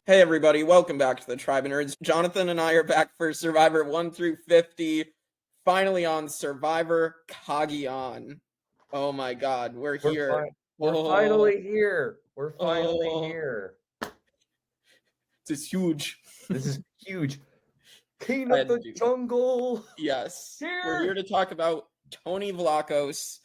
Hey everybody, welcome back to the Tribe of Nerds. Jonathan and I are back for Survivor 1 through 50. Finally on Survivor Cagayan. Oh my god, we're here. We're finally here. We're finally here. This is huge. This is huge. King of the jungle. Yes. We're here to talk about Tony Vlachos,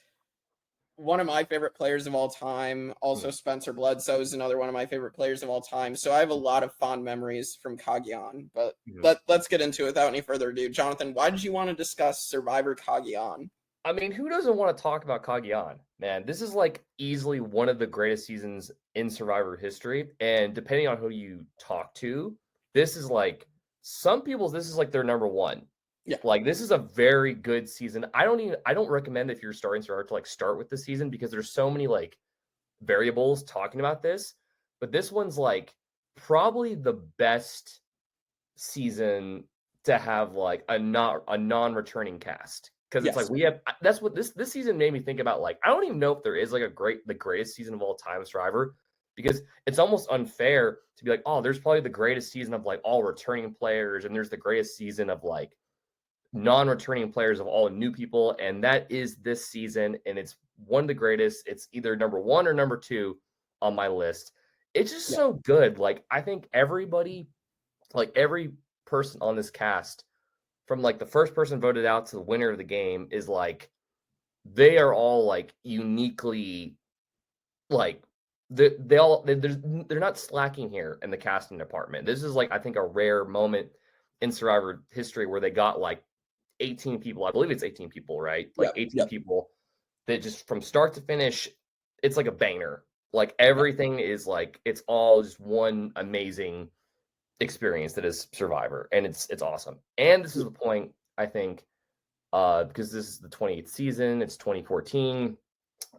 one of my favorite players of all time. Also, Spencer Bledsoe is another one of my favorite players of all time. So I have a lot of fond memories from Cagayan. But let's get into it without any further ado. Jonathan, why did you want to discuss Survivor Cagayan? I mean, who doesn't want to talk about Cagayan? Man, this is like easily one of the greatest seasons in Survivor history. And depending on who you talk to, this is like some people's, this is like their number one. Yeah. Like this is a very good season. I don't recommend if you're starting Survivor to like start with the season because there's so many like variables talking about this. But this one's like probably the best season to have like a non-returning cast. Because it's like we have that's what this season made me think about. Like, I don't even know if there is like the greatest season of all time of Survivor, because it's almost unfair to be like, oh, there's probably the greatest season of like all returning players, and there's the greatest season of like non-returning players of all new people, and that is this season, and it's one of the greatest. It's either number one or number two on my list. It's just so good. Like, I think everybody, like every person on this cast, from like the first person voted out to the winner of the game, is like they are all like uniquely like they're not slacking here in the casting department. This is like, I think, a rare moment in Survivor history where they got like 18 people. I believe it's 18 people, right? Like 18 people that just from start to finish, it's like a banger. Like everything is like, it's all just one amazing experience that is Survivor, and it's awesome. And this is the point, I think, because this is the 28th season, it's 2014.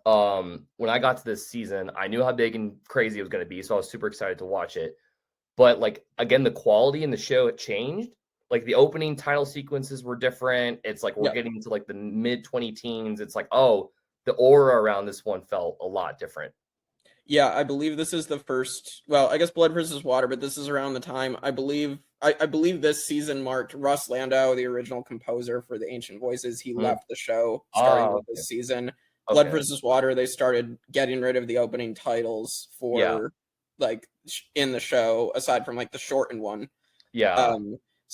When I got to this season, I knew how big and crazy it was going to be, so I was super excited to watch it. But like, again, the quality in the show, it changed. Like the opening title sequences were different. It's like we're getting into like the mid 20 teens. It's like, oh, the aura around this one felt a lot different. Yeah, I believe this is the first. Well, I guess Blood versus Water, but this is around the time. I believe this season marked Russ Landau, the original composer for the Ancient Voices. He left the show starting with this season. Blood versus Water, they started getting rid of the opening titles for like in the show, aside from like the shortened one.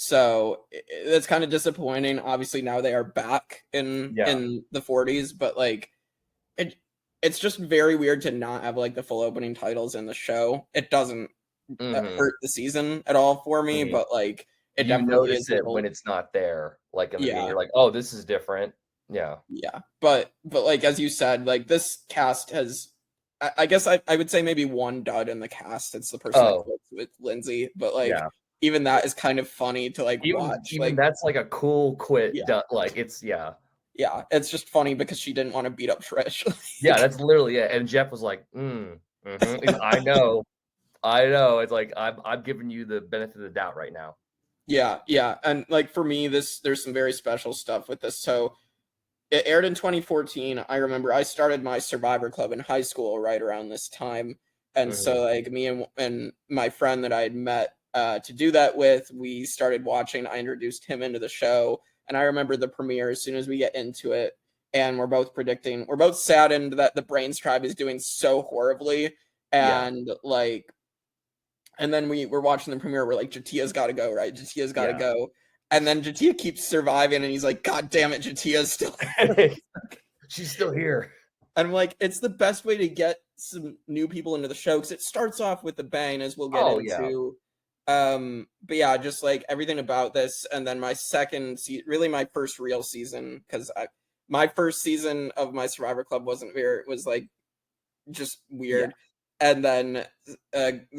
So that's kind of disappointing. Obviously, now they are back in the 40s, but like it's just very weird to not have like the full opening titles in the show. It doesn't hurt the season at all for me, but like it definitely notice it when it's not there. Like in the beginning, you're like, oh, this is different. Yeah. But like as you said, like this cast has, I guess I would say maybe one dud in the cast. It's the person that quits with Lindsay, but like even that is kind of funny to like watch. Even like that's like a cool quit. Like it's yeah, it's just funny because she didn't want to beat up Trish. That's literally it. And Jeff was like, I know. It's like I'm giving you the benefit of the doubt right now. Yeah. And like for me, there's some very special stuff with this. So it aired in 2014. I remember I started my Survivor Club in high school right around this time. And so like me and my friend that I had met to do that with, we started watching. I introduced him into the show. And I remember the premiere as soon as we get into it. And we're both saddened that the Brains Tribe is doing so horribly. And like, and then we're watching the premiere. We're like, Jatia's got to go, right? Jatia's got to go. And then Jatia keeps surviving, and he's like, God damn it, Jatia's still here. She's still here. And I'm like, it's the best way to get some new people into the show, because it starts off with a bang, as we'll get into. But yeah, just like everything about this. And then my really my first real season, because my first season of my Survivor Club was like just weird. And then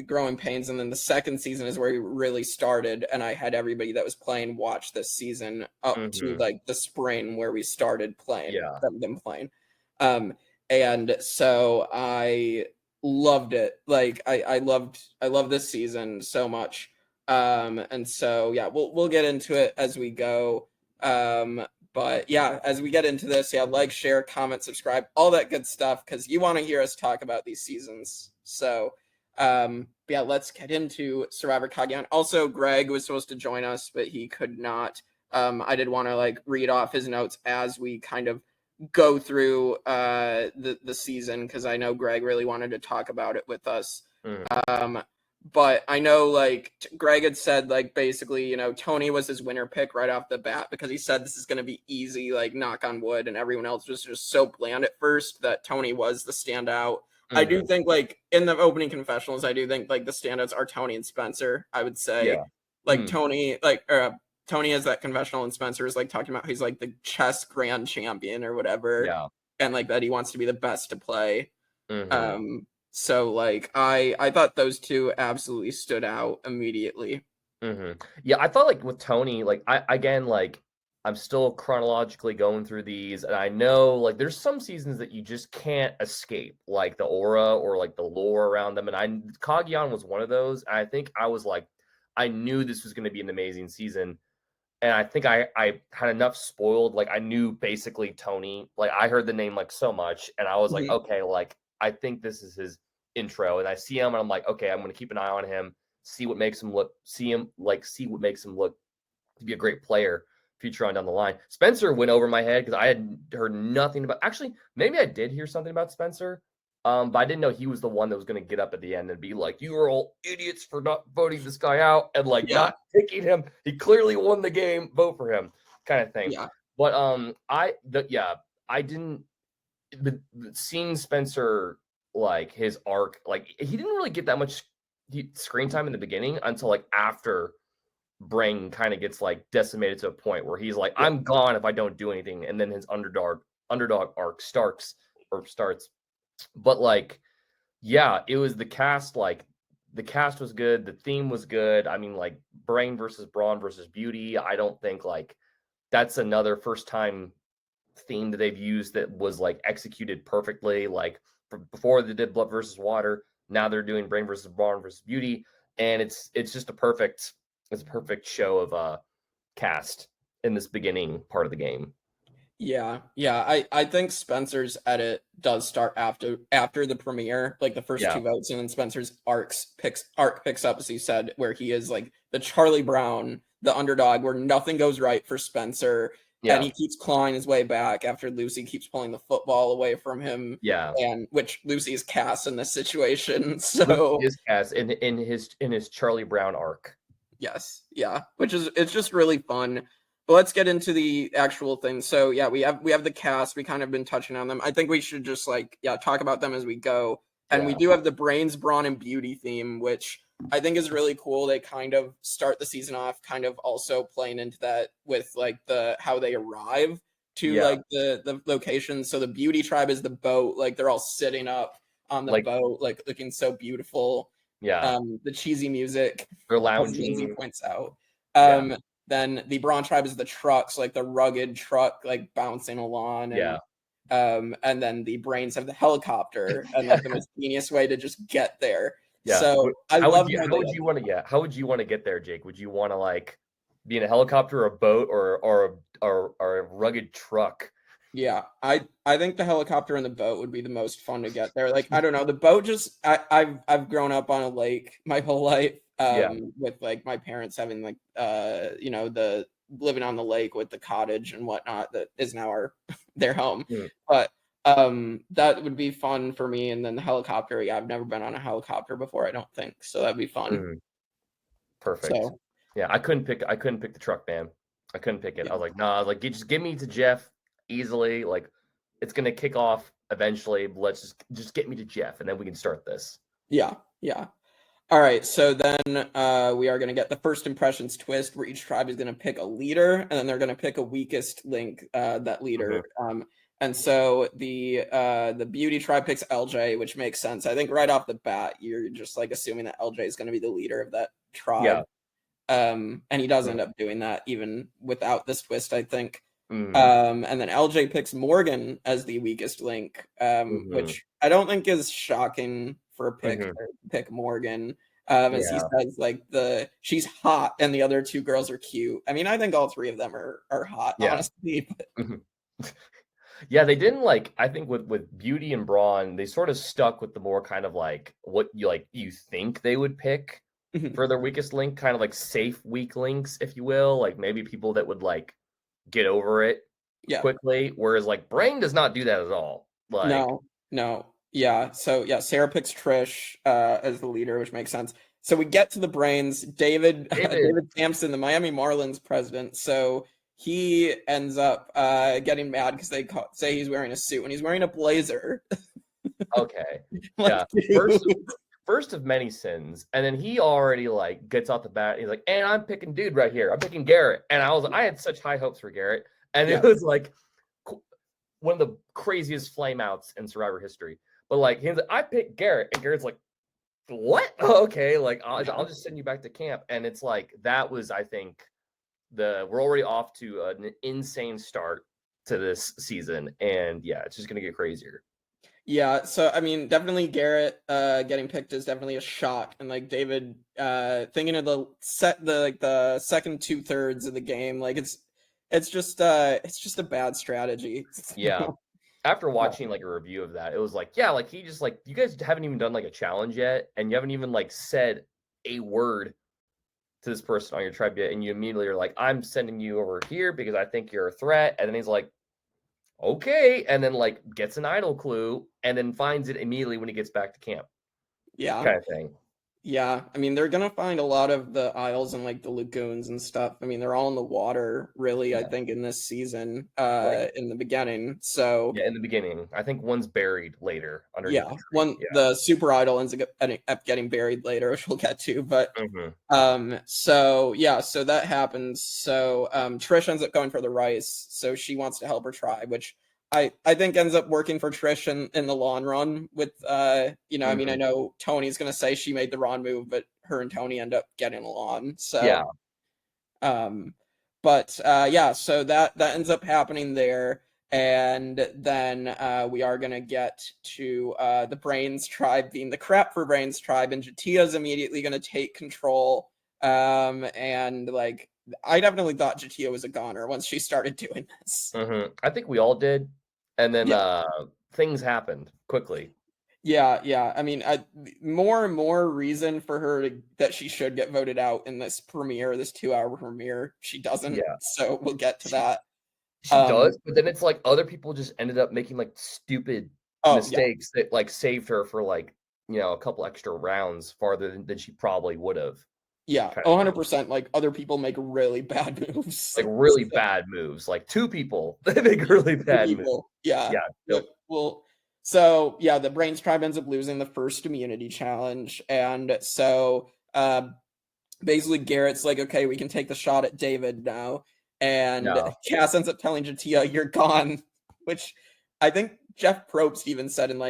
Growing Pains, and then the second season is where we really started, and I had everybody that was playing watch this season up to like the spring where we started playing them playing. And so I loved it. Like I love this season so much. And so yeah, we'll get into it as we go. But yeah, as we get into this, like, share, comment, subscribe, all that good stuff, because you want to hear us talk about these seasons. So Yeah, let's get into Survivor Cagayan. Also, Greg was supposed to join us, but he could not. I did want to like read off his notes as we kind of go through the season, because I know Greg really wanted to talk about it with us. But I know like Greg had said like basically, you know, Tony was his winner pick right off the bat because he said this is going to be easy, like knock on wood, and everyone else was just so bland at first that Tony was the standout. I do think like in the opening confessionals, I do think like the standouts are Tony and Spencer. I would say like Tony, like Tony has that confessional, and Spencer is like talking about he's like the chess grand champion or whatever, and like that he wants to be the best to play. So like I thought those two absolutely stood out immediately. Yeah, I thought like with Tony, like I'm still chronologically going through these, and I know like there's some seasons that you just can't escape, like the aura or like the lore around them. And Cagayan was one of those. And I think I was like, I knew this was going to be an amazing season, and I think I had enough spoiled. Like I knew basically Tony, like I heard the name like so much, and I was like, okay, like I think this is his intro, and I see him, and I'm like, okay, I'm going to keep an eye on him, see what makes him look, see what makes him look to be a great player future on down the line. Spencer went over my head because I had heard nothing about. Actually, maybe I did hear something about Spencer, but I didn't know he was the one that was going to get up at the end and be like, "You are all idiots for not voting this guy out and like not picking him. He clearly won the game. Vote for him," kind of thing. But I didn't. The seeing Spencer like his arc, like he didn't really get that much screen time in the beginning until like after Brain kind of gets like decimated to a point where he's like, I'm gone if I don't do anything, and then his underdog arc starts. But like, yeah, it was the cast. Like the cast was good, the theme was good. I mean, like Brain versus Brawn versus Beauty. I don't think like that's another first time theme that they've used that was like executed perfectly. Like before they did Blood versus Water, now they're doing Brain versus Brawn versus Beauty, and it's just a perfect show of cast in this beginning part of the game. I think Spencer's edit does start after the premiere, like the first two votes, and then Spencer's arc picks up, as he said, where he is like the Charlie Brown, the underdog, where nothing goes right for Spencer. And he keeps clawing his way back after Lucy keeps pulling the football away from him. And which Lucy is Kass in this situation. So Lucy is Kass in his Charlie Brown arc. Yes. Yeah. It's just really fun. But let's get into the actual thing. So yeah, we have the cast. We kind of been touching on them. I think we should just like talk about them as we go. And we do have the Brains, Brawn, and Beauty theme, which I think is really cool. They kind of start the season off kind of also playing into that with like how they arrive to like the location. So the Beauty tribe is the boat, like they're all sitting up on the boat, like looking so beautiful. The cheesy music, they're lounging, as he points out. Then the Brawn tribe is the trucks, like the rugged truck, like bouncing along. And then the Brains have the helicopter, and like the most genius way to just get there. So how would you want to get there, Jake? Would you want to like be in a helicopter or a boat or a rugged truck? Yeah, I think the helicopter and the boat would be the most fun to get there. Like, I don't know, the boat just I've grown up on a lake my whole life. With like my parents having like the living on the lake with the cottage and whatnot that is now their home. But that would be fun for me. And then the helicopter, I've never been on a helicopter before, I don't think. So that'd be fun. Perfect. So, yeah, I couldn't pick the truck, man. I couldn't pick it. I was like, nah, like just give me to Jeff easily. Like it's gonna kick off eventually. But let's just get me to Jeff, and then we can start this. Yeah. All right, so then we are going to get the first impressions twist, where each tribe is going to pick a leader, and then they're going to pick a weakest link, that leader. And so the Beauty tribe picks LJ, which makes sense. I think right off the bat, you're just like assuming that LJ is going to be the leader of that tribe. And he does end up doing that even without this twist, I think. And then LJ picks Morgan as the weakest link, which I don't think is shocking for a pick Morgan. As he says, like she's hot and the other two girls are cute. I mean, I think all three of them are hot, honestly. Yeah, they didn't I think with Beauty and Brawn, they sort of stuck with the more kind of what you think they would pick for their weakest link, kind of safe weak links, if you will. Maybe people that would get over it quickly. Whereas Brain does not do that at all. No. Yeah. So yeah, Sarah picks Trish as the leader, which makes sense. So we get to the brains. David Sampson, the Miami Marlins president. So he ends up getting mad because they say he's wearing a suit and he's wearing a blazer. Okay. Yeah. First of many sins. And then he already gets off the bat. He's like, and I'm picking dude right here. I'm picking Garrett. And I had such high hopes for Garrett. And it was one of the craziest flame outs in Survivor history. But he's like, I picked Garrett. And Garrett's like, what? Oh, okay. I'll just send you back to camp. And it's that was, I think, we're already off to an insane start to this season. And yeah, it's just going to get crazier. Yeah, so I mean, definitely Garrett getting picked is definitely a shock, and David thinking of the second 2/3 of the game, it's just a bad strategy. Yeah. After watching a review of that, it was he just you guys haven't even done a challenge yet, and you haven't even said a word to this person on your tribe yet, and you immediately are like, I'm sending you over here because I think you're a threat, and then he's like, okay, and then gets an idol clue and then finds it immediately when he gets back to camp. Yeah. Kind of thing. Yeah, I mean, they're gonna find a lot of the isles and the lagoons and stuff. I mean, they're all in the water, really. Yeah. I think in this season, in the beginning. So yeah, in the beginning, I think one's buried later underneath. Yeah, the super idol ends up getting buried later, which we'll get to. But so yeah, so that happens. So Trish ends up going for the rice, so she wants to help her tribe, which I think ends up working for Trish in the long run with I mean, I know Tony's gonna say she made the wrong move, but her and Tony end up getting along. So yeah. So that ends up happening there. And then we are gonna get to the Brains tribe being the crap for Brains tribe, and Jatia's immediately gonna take control. And I definitely thought Jatia was a goner once she started doing this. I think we all did. And then things happened quickly. Yeah. I mean, more and more reason for her that she should get voted out in this premiere, this 2-hour premiere. She doesn't. Yeah. So we'll get to that. She does, but then it's other people just ended up making stupid mistakes that saved her for a couple extra rounds farther than she probably would have. Yeah, 100%. Other people make really bad moves. Really bad moves. Two people they make really bad moves. Yeah. Yep. Well, so yeah, the Brains tribe ends up losing the first immunity challenge, and so basically Garrett's okay, we can take the shot at David now. And Kass ends up telling Jatia, you're gone, which I think Jeff Probst even said in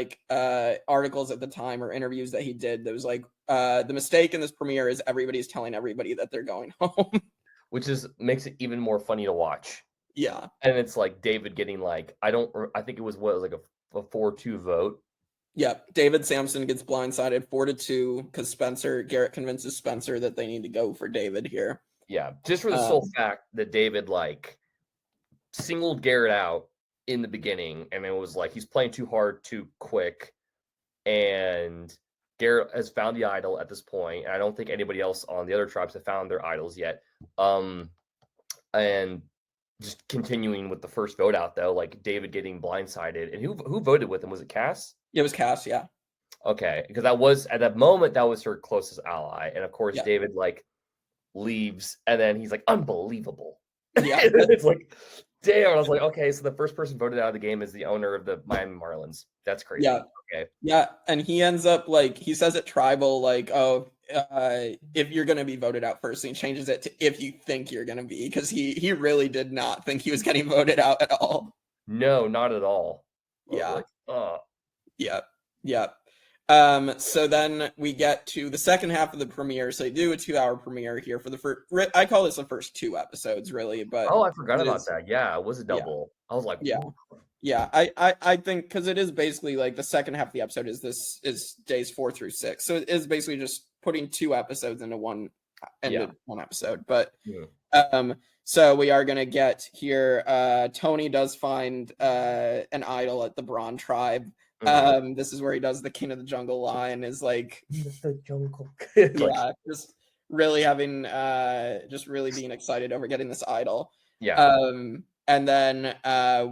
articles at the time or interviews that he did. That was the mistake in this premiere is everybody's telling everybody that they're going home. Which makes it even more funny to watch. Yeah. And it's David getting I think it was a 4-2 vote. Yeah, David Sampson gets blindsided 4-2 because Garrett convinces Spencer that they need to go for David here. Yeah, just for the sole fact that David singled Garrett out in the beginning, and it was he's playing too hard, too quick, and Garrett has found the idol at this point, and I don't think anybody else on the other tribes have found their idols yet. And just continuing with the first vote out though, David getting blindsided, and who voted with him? Was it Kass? It was Kass, yeah. Okay, because that was at that moment that was her closest ally, and of course David leaves, and then he's unbelievable. Yeah. It's damn. I was okay, so the first person voted out of the game is the owner of the Miami Marlins. That's crazy. Yeah. Okay. Yeah, and he ends up he says at tribal if you're gonna be voted out first, and he changes it to if you think you're gonna be, because he really did not think he was getting voted out at all. No, not at all. Yeah. Yeah. So then we get to the second half of the premiere. So they do a 2-hour premiere here for the first. I call this the first 2 episodes, really. But I forgot about that. Yeah, it was a double. Yeah. I was yeah. I think because it is basically the second half of the episode is days 4 through 6. So it is basically just putting 2 episodes into one episode. But So we are gonna get here. Tony does find an idol at the Brawn tribe. This is where he does the King of the Jungle line. Is like the jungle. Yeah, just really having just really being excited over getting this idol. Yeah. And then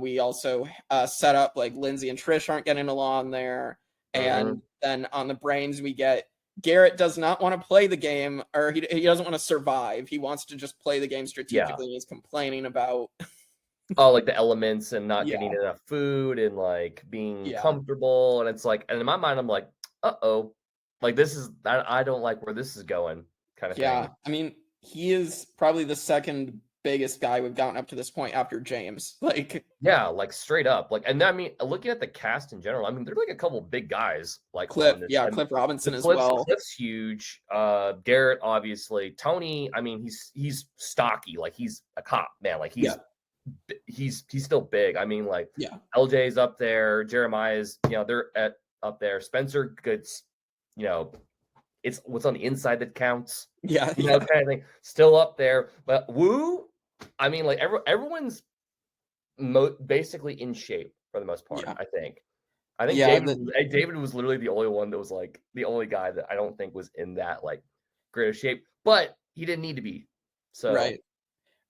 we also set up like Lindsay and Trish aren't getting along there. And then on the brains we get Garrett does not want to play the game, or he doesn't want to survive. He wants to just play the game strategically. And he's complaining about like the elements and not getting enough food and like being comfortable. And it's like, and in my mind, I'm like, uh-oh, like this is, I don't like where this is going kind of thing. Yeah, I mean, he is probably the second biggest guy we've gotten up to this point after James. Like, yeah, like straight up. Like, and I mean, looking at the cast in general, I mean, there's like a couple big guys like Cliff, Cliff Robinson as well. Cliff's huge. Garrett, obviously. Tony, I mean, he's stocky, like he's a cop, man. Like he's still big. I mean, like LJ's up there, Jeremiah's, they're up there. Spencer Goods, it's what's on the inside that counts. Kind of thing. Still up there. But Wu, I mean, like everyone's basically in shape for the most part. I think David was literally the only one that was like the only guy that I don't think was in that like great of shape, but he didn't need to be. So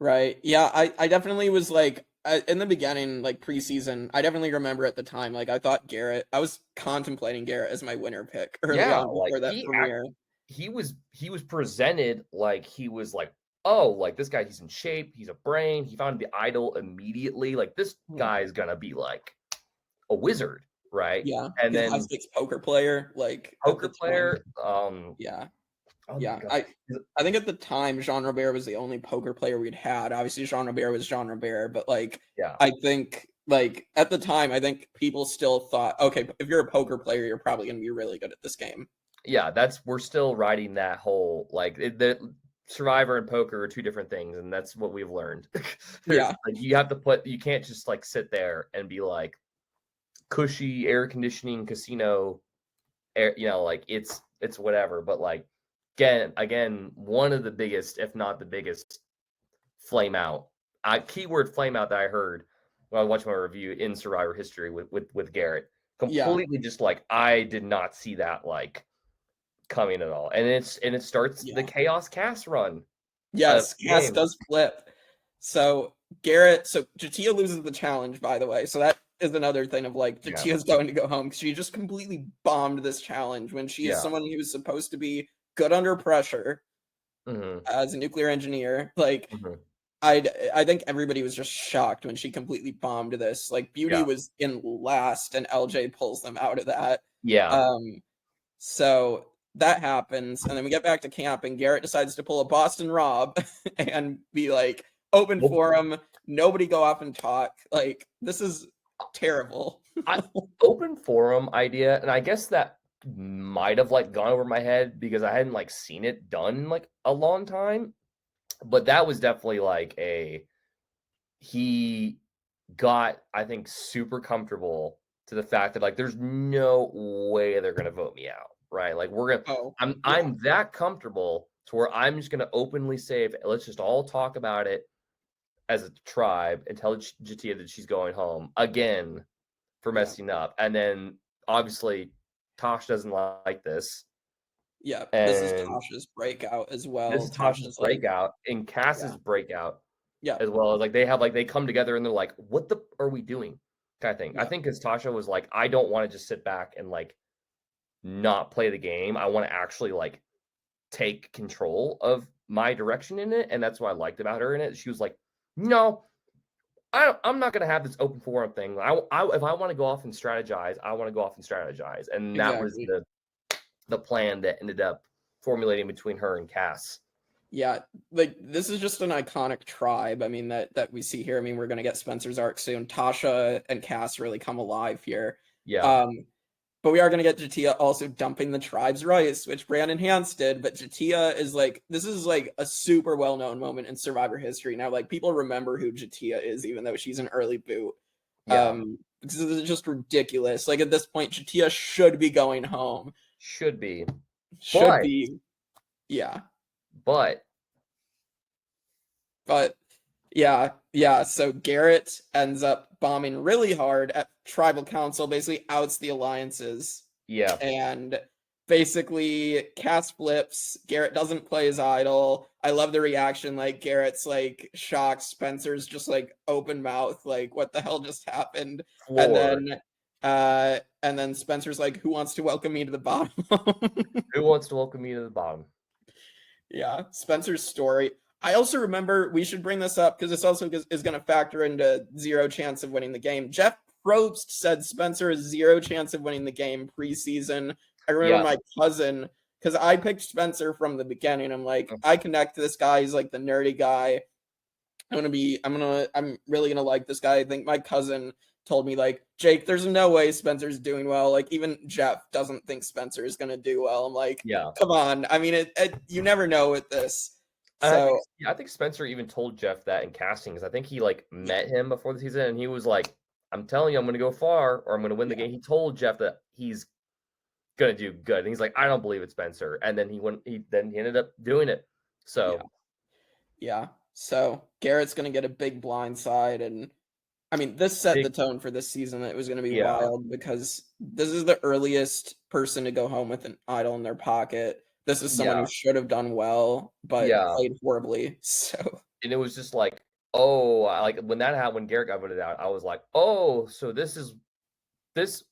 right. Yeah, I definitely was like in the beginning, like preseason, I definitely remember at the time, like I thought I was contemplating Garrett as my winner pick early on before that premiere. He was presented like he was like, oh, like this guy, he's in shape, he's a brain, he found the idol immediately. Like this guy is gonna be like a wizard, right? Yeah. And then high-stakes poker player, like poker player. Oh I think at the time Jean Robert was the only poker player we'd had. Obviously Jean Robert was Jean Robert, but like I think like at the time I think people still thought, okay, if you're a poker player, you're probably gonna be really good at this game. Yeah, we're still riding that whole like the Survivor and poker are two different things, and that's what we've learned. Like, you have to you can't just like sit there and be like cushy air conditioning casino air, like it's whatever, but like again, one of the biggest, if not the biggest, flame out. Keyword flame out that I heard when I was watching my review in Survivor history with Garrett. Completely just like I did not see that like coming at all. And it starts the Chaos Kass run. Yes, Kass does flip. So J'Tia loses the challenge, by the way. So that is another thing of like J'Tia's going to go home because she just completely bombed this challenge when she is someone who's supposed to be good under pressure as a nuclear engineer. Like I think everybody was just shocked when she completely bombed this. Like Beauty was in last and LJ pulls them out of that. So that happens, and then we get back to camp, and Garrett decides to pull a Boston Rob and be like, open forum, nobody go off and talk. Like, this is terrible. Open forum idea, and I guess that might have like gone over my head because I hadn't like seen it done in like a long time. But that was definitely like he got, I think, super comfortable to the fact that like there's no way they're gonna vote me out. Right, like we're gonna. I'm that comfortable to where I'm just gonna openly say, let's just all talk about it as a tribe and tell J'Tia that she's going home again for messing up, and then obviously Tosh doesn't like this. Yeah, this is Tasha's breakout as well. This is Tasha's breakout and Kass's breakout. As well as like they come together and they're like, what the are we doing? Kind of thing. I think because Tasha was like, I don't want to just sit back and like not play the game. I want to actually like take control of my direction in it, and that's what I liked about her in it. She was like, no, I'm not gonna have this open forum thing. If I want to go off and strategize, I want to go off and strategize, and that was the plan that ended up formulating between her and Kass. Yeah, like this is just an iconic tribe. I mean that we see here. I mean we're gonna get Spencer's arc soon. Tasha and Kass really come alive here. But we are going to get J'Tia also dumping the tribe's rights, which Brandon Hans did. But J'Tia is like, this is like a super well-known moment in Survivor history. Now, like people remember who J'Tia is, even though she's an early boot. Because this is just ridiculous. Like at this point, J'Tia should be going home. Should be. Yeah. But Yeah. So Garrett ends up bombing really hard at tribal council, basically outs the alliances. Yeah. And basically Cass flips. Garrett doesn't play his idol. I love the reaction. Like Garrett's like shocked. Spencer's just like open mouth, like what the hell just happened? Floored. And then Spencer's like, who wants to welcome me to the bottom? Who wants to welcome me to the bottom? Yeah, Spencer's story. I also remember we should bring this up because this also is going to factor into zero chance of winning the game. Jeff Probst said Spencer has zero chance of winning the game preseason. I remember my cousin, because I picked Spencer from the beginning. I'm like, I connect to this guy. He's like the nerdy guy. I'm really gonna like this guy. I think my cousin told me like, Jake, there's no way Spencer's doing well. Like even Jeff doesn't think Spencer is gonna do well. I'm like, come on. I mean, you never know with this. So I think Spencer even told Jeff that in castings. I think he like met him before the season, and he was like, "I'm telling you, I'm going to go far, or I'm going to win the game." He told Jeff that he's going to do good, and he's like, "I don't believe it's Spencer." And then he ended up doing it. So yeah. So Garrett's going to get a big blind side, and I mean, this set the tone for this season. It was going to be wild because this is the earliest person to go home with an idol in their pocket. This is someone who should have done well, but played horribly. So, and it was just like, oh, like when that happened, when Garrett got voted out, I was like, oh, so this.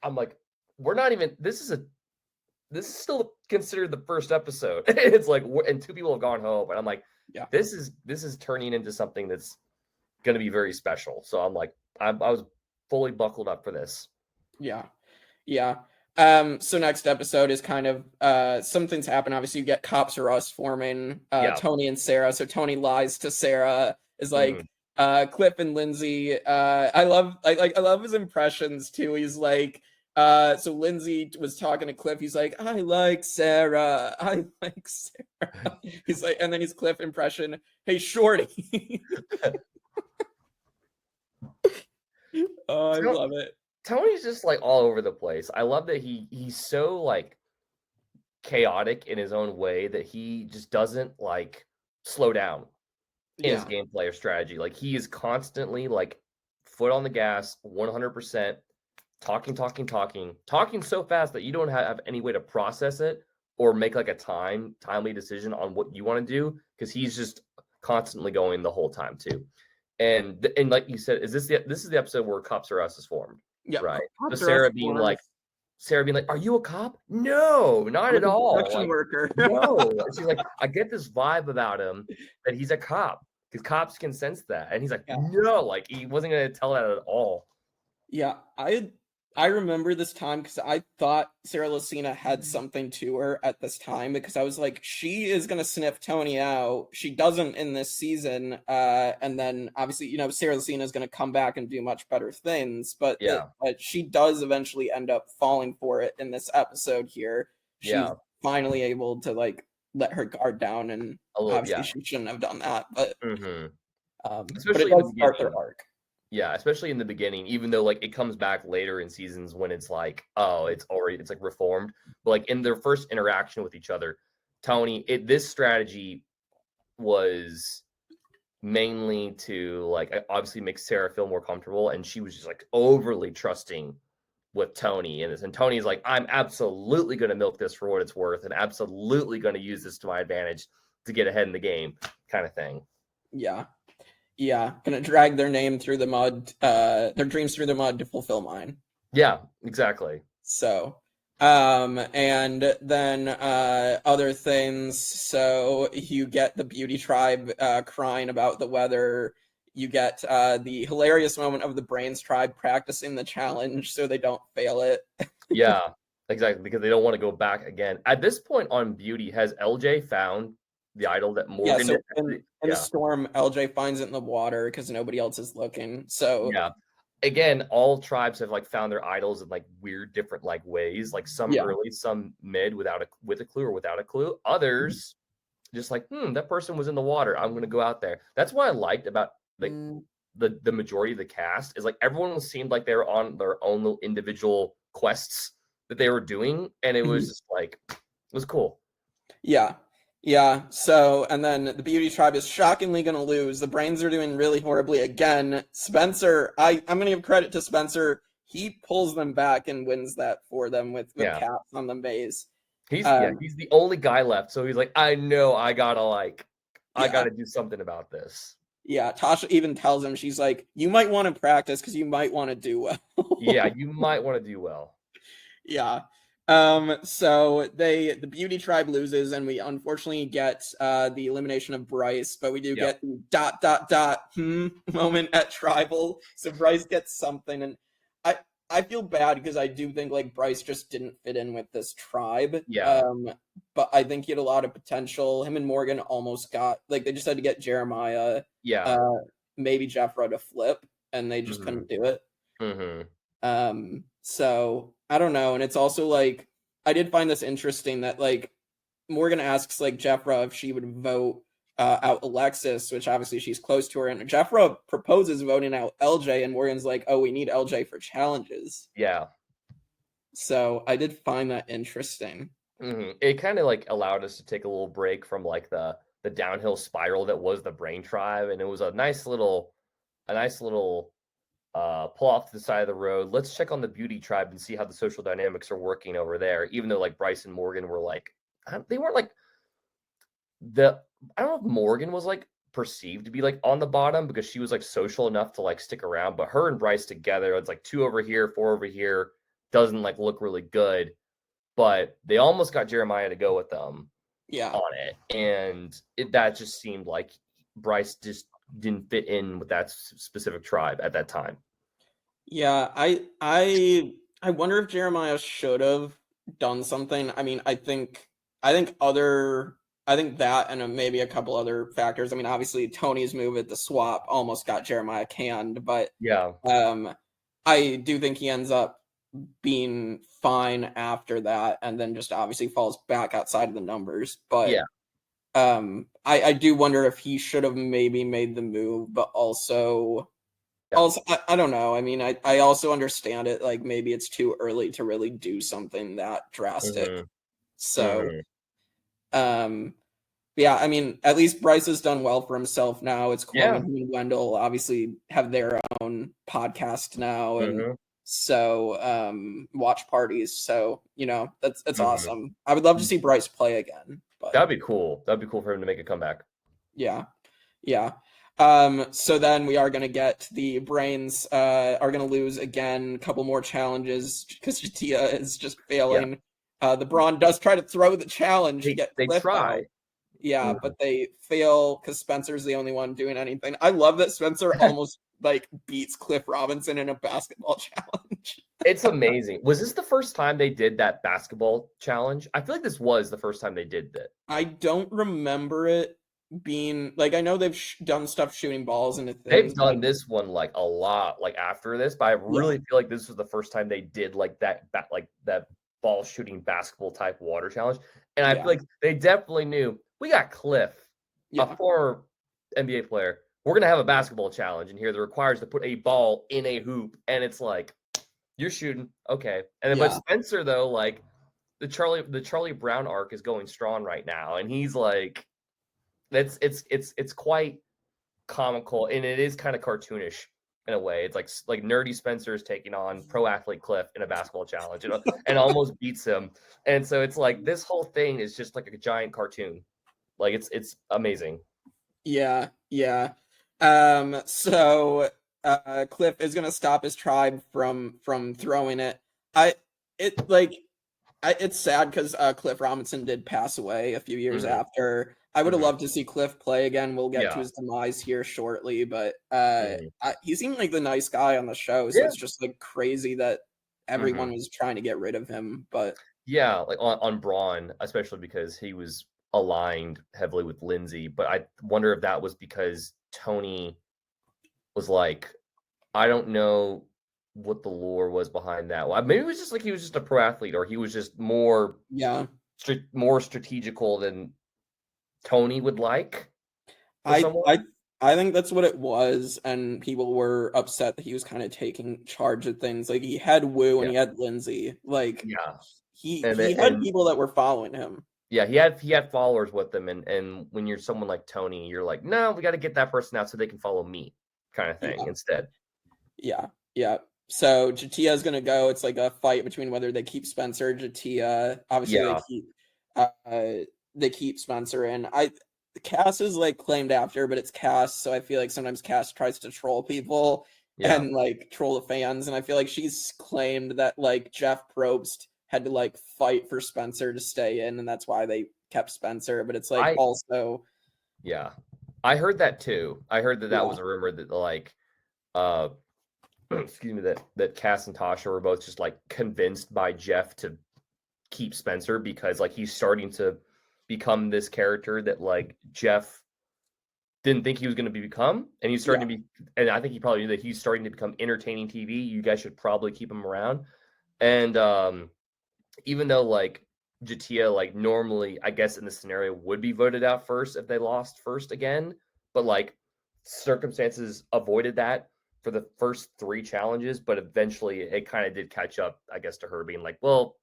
I'm like, we're not even. This is still considered the first episode. It's like, and 2 people have gone home, and I'm like, this is turning into something that's going to be very special. So I'm like, I was fully buckled up for this. Yeah. So next episode is kind of something's happened. Obviously, you get CopsRUs forming Tony and Sarah. So Tony lies to Sarah, is like Cliff and Lindsay. I love his impressions too. He's like, so Lindsay was talking to Cliff. He's like, I like Sarah. He's like, and then he's Cliff impression. Hey, Shorty. Oh, I love it. Tony's just like all over the place. I love that he's so like chaotic in his own way that he just doesn't like slow down in his gameplay or strategy. Like he is constantly like foot on the gas, 100%, talking so fast that you don't have any way to process it or make like a timely decision on what you want to do, because he's just constantly going the whole time too. And like you said, this is the episode where CopsRUs is formed. Yeah, right. So Sarah being like, are you a cop? No, not at all. Construction worker. No. She's like, I get this vibe about him that he's a cop, because cops can sense that. And he's like, no, like he wasn't going to tell that at all. Yeah, I remember this time because I thought Sarah Lacina had something to her at this time, because I was like, she is gonna sniff Tony out. She doesn't in this season, and then obviously, Sarah Lacina is gonna come back and do much better things, but she does eventually end up falling for it in this episode here. She's finally able to like let her guard down, and obviously she shouldn't have done that, but especially but it does start their arc. Yeah, especially in the beginning, even though like it comes back later in seasons when it's like, oh, it's like reformed. But like in their first interaction with each other, Tony, this strategy was mainly to like obviously make Sarah feel more comfortable, and she was just like overly trusting with Tony in this. And Tony's like, I'm absolutely going to milk this for what it's worth, and absolutely going to use this to my advantage to get ahead in the game, kind of thing. Yeah, gonna drag their name through the mud, their dreams through the mud to fulfill mine. Yeah, exactly. So, and then other things. So you get the beauty tribe crying about the weather. You get the hilarious moment of the brains tribe practicing the challenge so they don't fail it. Yeah, exactly, because they don't want to go back again. At this point on beauty, has LJ found the idol that Morgan so in the storm, LJ finds it in the water because nobody else is looking. So again, all tribes have like found their idols in like weird different like ways, like some early, some mid with a clue or without a clue. Others just like, that person was in the water, I'm gonna go out there. That's what I liked about like the majority of the cast, is like everyone seemed like they were on their own little individual quests that they were doing, and it was just like, it was cool. Yeah, so, and then the Beauty Tribe is shockingly going to lose. The Brains are doing really horribly again. Spencer, I'm going to give credit to Spencer. He pulls them back and wins that for them with caps on the base. He's the only guy left, so he's like, I know I gotta do something about this. Yeah, Tasha even tells him, she's like, you might want to practice because you might want to do well. Yeah, you might want to do well. Yeah. So the Beauty Tribe loses, and we unfortunately get the elimination of Bryce, but we do get the ... moment at Tribal. So Bryce gets something, and I feel bad because I do think like Bryce just didn't fit in with this tribe. Yeah. But I think he had a lot of potential. Him and Morgan almost got, like, they just had to get Jeremiah. Yeah. Maybe Jefra to flip, and they just couldn't do it. So I don't know. And it's also like, I did find this interesting that like Morgan asks like Jefra if she would vote out Alexis, which obviously she's close to her, and Jefra proposes voting out LJ, and Morgan's like, oh, we need LJ for challenges. Yeah. So I did find that interesting. It kind of like allowed us to take a little break from like the downhill spiral that was the Brain Tribe, and it was a nice little pull off to the side of the road. Let's check on the Beauty Tribe and see how the social dynamics are working over there. Even though like Bryce and Morgan were like, they weren't like I don't know if Morgan was like perceived to be like on the bottom because she was like social enough to like stick around, but her and Bryce together, it's like 2 over here, 4 over here, doesn't like look really good. But they almost got Jeremiah to go with them on it. And that just seemed like Bryce just didn't fit in with that specific tribe at that time. Yeah, I wonder if Jeremiah should have done something. I mean, I think that and maybe a couple other factors. I mean, obviously Tony's move at the swap almost got Jeremiah canned, but I do think he ends up being fine after that, and then just obviously falls back outside of the numbers. But I do wonder if he should have maybe made the move, but also I don't know. I mean, I also understand it. Like maybe it's too early to really do something that drastic. So, yeah, I mean, at least Bryce has done well for himself now. It's cool. I mean, he and Wendell obviously have their own podcast now, and so watch parties. So that's awesome. I would love to see Bryce play again. But that'd be cool. That'd be cool for him to make a comeback. Yeah. So then we are going to get the Brains are going to lose again. A couple more challenges because Jatia is just failing. The Brawn does try to throw the challenge to get Cliff try. Out. Yeah, but they fail because Spencer's the only one doing anything. I love that Spencer almost like beats Cliff Robinson in a basketball challenge. It's amazing. Was this the first time they did that basketball challenge? I feel like this was the first time they did that. I don't remember it being like, I know they've done stuff shooting balls into things. They've done this one like a lot, like after this, but I really feel like this was the first time they did like that ball shooting basketball type water challenge. And I feel like they definitely knew we got Cliff, a former NBA player. We're gonna have a basketball challenge in here that requires to put a ball in a hoop, and it's like you're shooting, okay. And then but Spencer though, like the Charlie Brown arc is going strong right now, and he's like, it's quite comical, and it is kind of cartoonish in a way. It's like nerdy Spencer is taking on pro athlete Cliff in a basketball challenge, and almost beats him. And so it's like this whole thing is just like a giant cartoon. Like it's amazing. Yeah. So Cliff is gonna stop his tribe from throwing it. It's sad because Cliff Robinson did pass away a few years after. I would have loved to see Cliff play again. We'll get to his demise here shortly, but he seemed like the nice guy on the show, so it's just like crazy that everyone was trying to get rid of him. But like on Brawn, especially because he was aligned heavily with Lindsay. But I wonder if that was because Tony was like, I don't know what the lore was behind that. Well, maybe it was just like he was just a pro athlete, or he was just more more strategical than Tony would like. I think that's what it was, and people were upset that he was kind of taking charge of things. Like he had Wu and he had Lindsay. Like he had people that were following him. Yeah, he had followers with him, and when you're someone like Tony, you're like, no, we got to get that person out so they can follow me, kind of thing instead. Yeah, yeah. So Jatia is gonna go. It's like a fight between whether they keep Spencer or Jatia. Obviously, uh, they keep Spencer, and Kass is like claimed after, but it's Kass. So I feel like sometimes Kass tries to troll people and like troll the fans, and I feel like she's claimed that like Jeff Probst had to like fight for Spencer to stay in, and that's why they kept Spencer. But it's like also, yeah, I heard that too. I heard that was a rumor that like, excuse me, that Kass and Tasha were both just like convinced by Jeff to keep Spencer because like he's starting to become this character that like Jeff didn't think he was going to become, and he's starting to be, and I think he probably knew that he's starting to become entertaining TV. You guys should probably keep him around. And even though like Jatia, like normally, I guess in this scenario would be voted out first if they lost first again, but like circumstances avoided that for the first 3 challenges, but eventually it kind of did catch up, I guess, to her being like, well,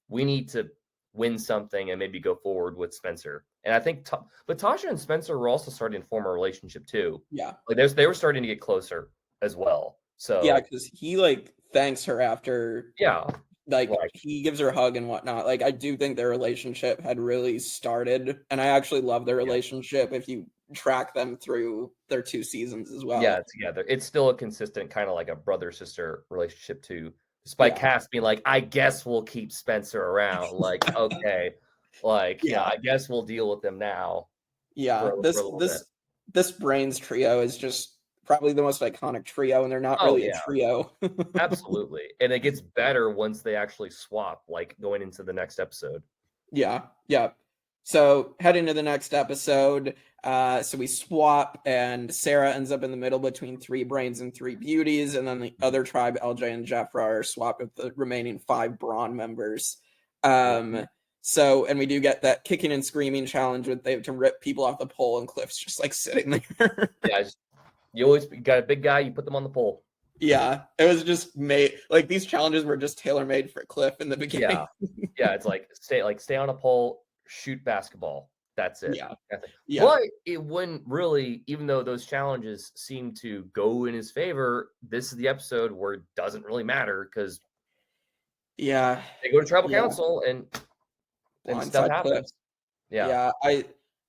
we need to win something and maybe go forward with Spencer. And I think, but Tasha and Spencer were also starting to form a relationship too. Yeah, like they were starting to get closer as well. So yeah, because he like thanks her after. Yeah, Like he gives her a hug and whatnot. Like I do think their relationship had really started, and I actually love their relationship if you track them through their 2 seasons as well. Yeah, together. It's still a consistent kind of like a brother-sister relationship too. Despite Kass being like, I guess we'll keep Spencer around. Like, okay. Like, yeah, I guess we'll deal with them now. Yeah. For a little bit. This Brains trio is just probably the most iconic trio, and they're not really a trio. Absolutely. And it gets better once they actually swap, like going into the next episode. Yeah. Yeah. So heading to the next episode, so we swap, and Sarah ends up in the middle between 3 Brains and 3 Beauties, and then the other tribe, LJ and Jefra, are swapped with the remaining 5 Brawn members. So, and we do get that kicking and screaming challenge with they have to rip people off the pole, and Cliff's just like sitting there. Yeah, you got a big guy, you put them on the pole. Yeah, it was just made like these challenges were just tailor made for Cliff in the beginning. Yeah, it's like stay on a pole, shoot basketball. That's it. Yeah. But it wouldn't really, even though those challenges seem to go in his favor, this is the episode where it doesn't really matter because they go to tribal council and stuff happens. Yeah.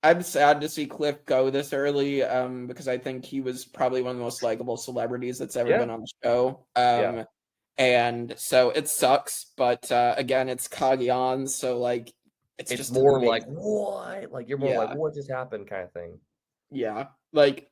I'm sad to see Cliff go this early because I think he was probably one of the most likable celebrities that's ever been on the show. And so it sucks, but again, it's Cagayan, so like it's just more like what? Like you're more like what just happened kind of thing. Yeah. Like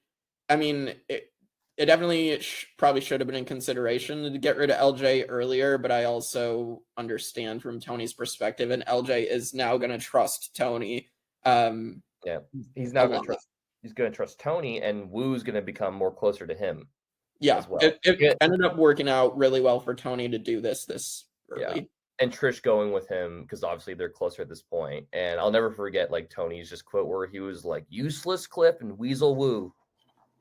I mean, it definitely probably should have been in consideration to get rid of LJ earlier, but I also understand from Tony's perspective, and LJ is now going to trust Tony. He's now going to trust. He's going to trust Tony, and Woo's going to become more closer to him. Yeah, well. It ended up working out really well for Tony to do this early. Yeah. And Trish going with him because obviously they're closer at this point. And I'll never forget like Tony's just quote where he was like, "Useless Cliff and Weasel Woo."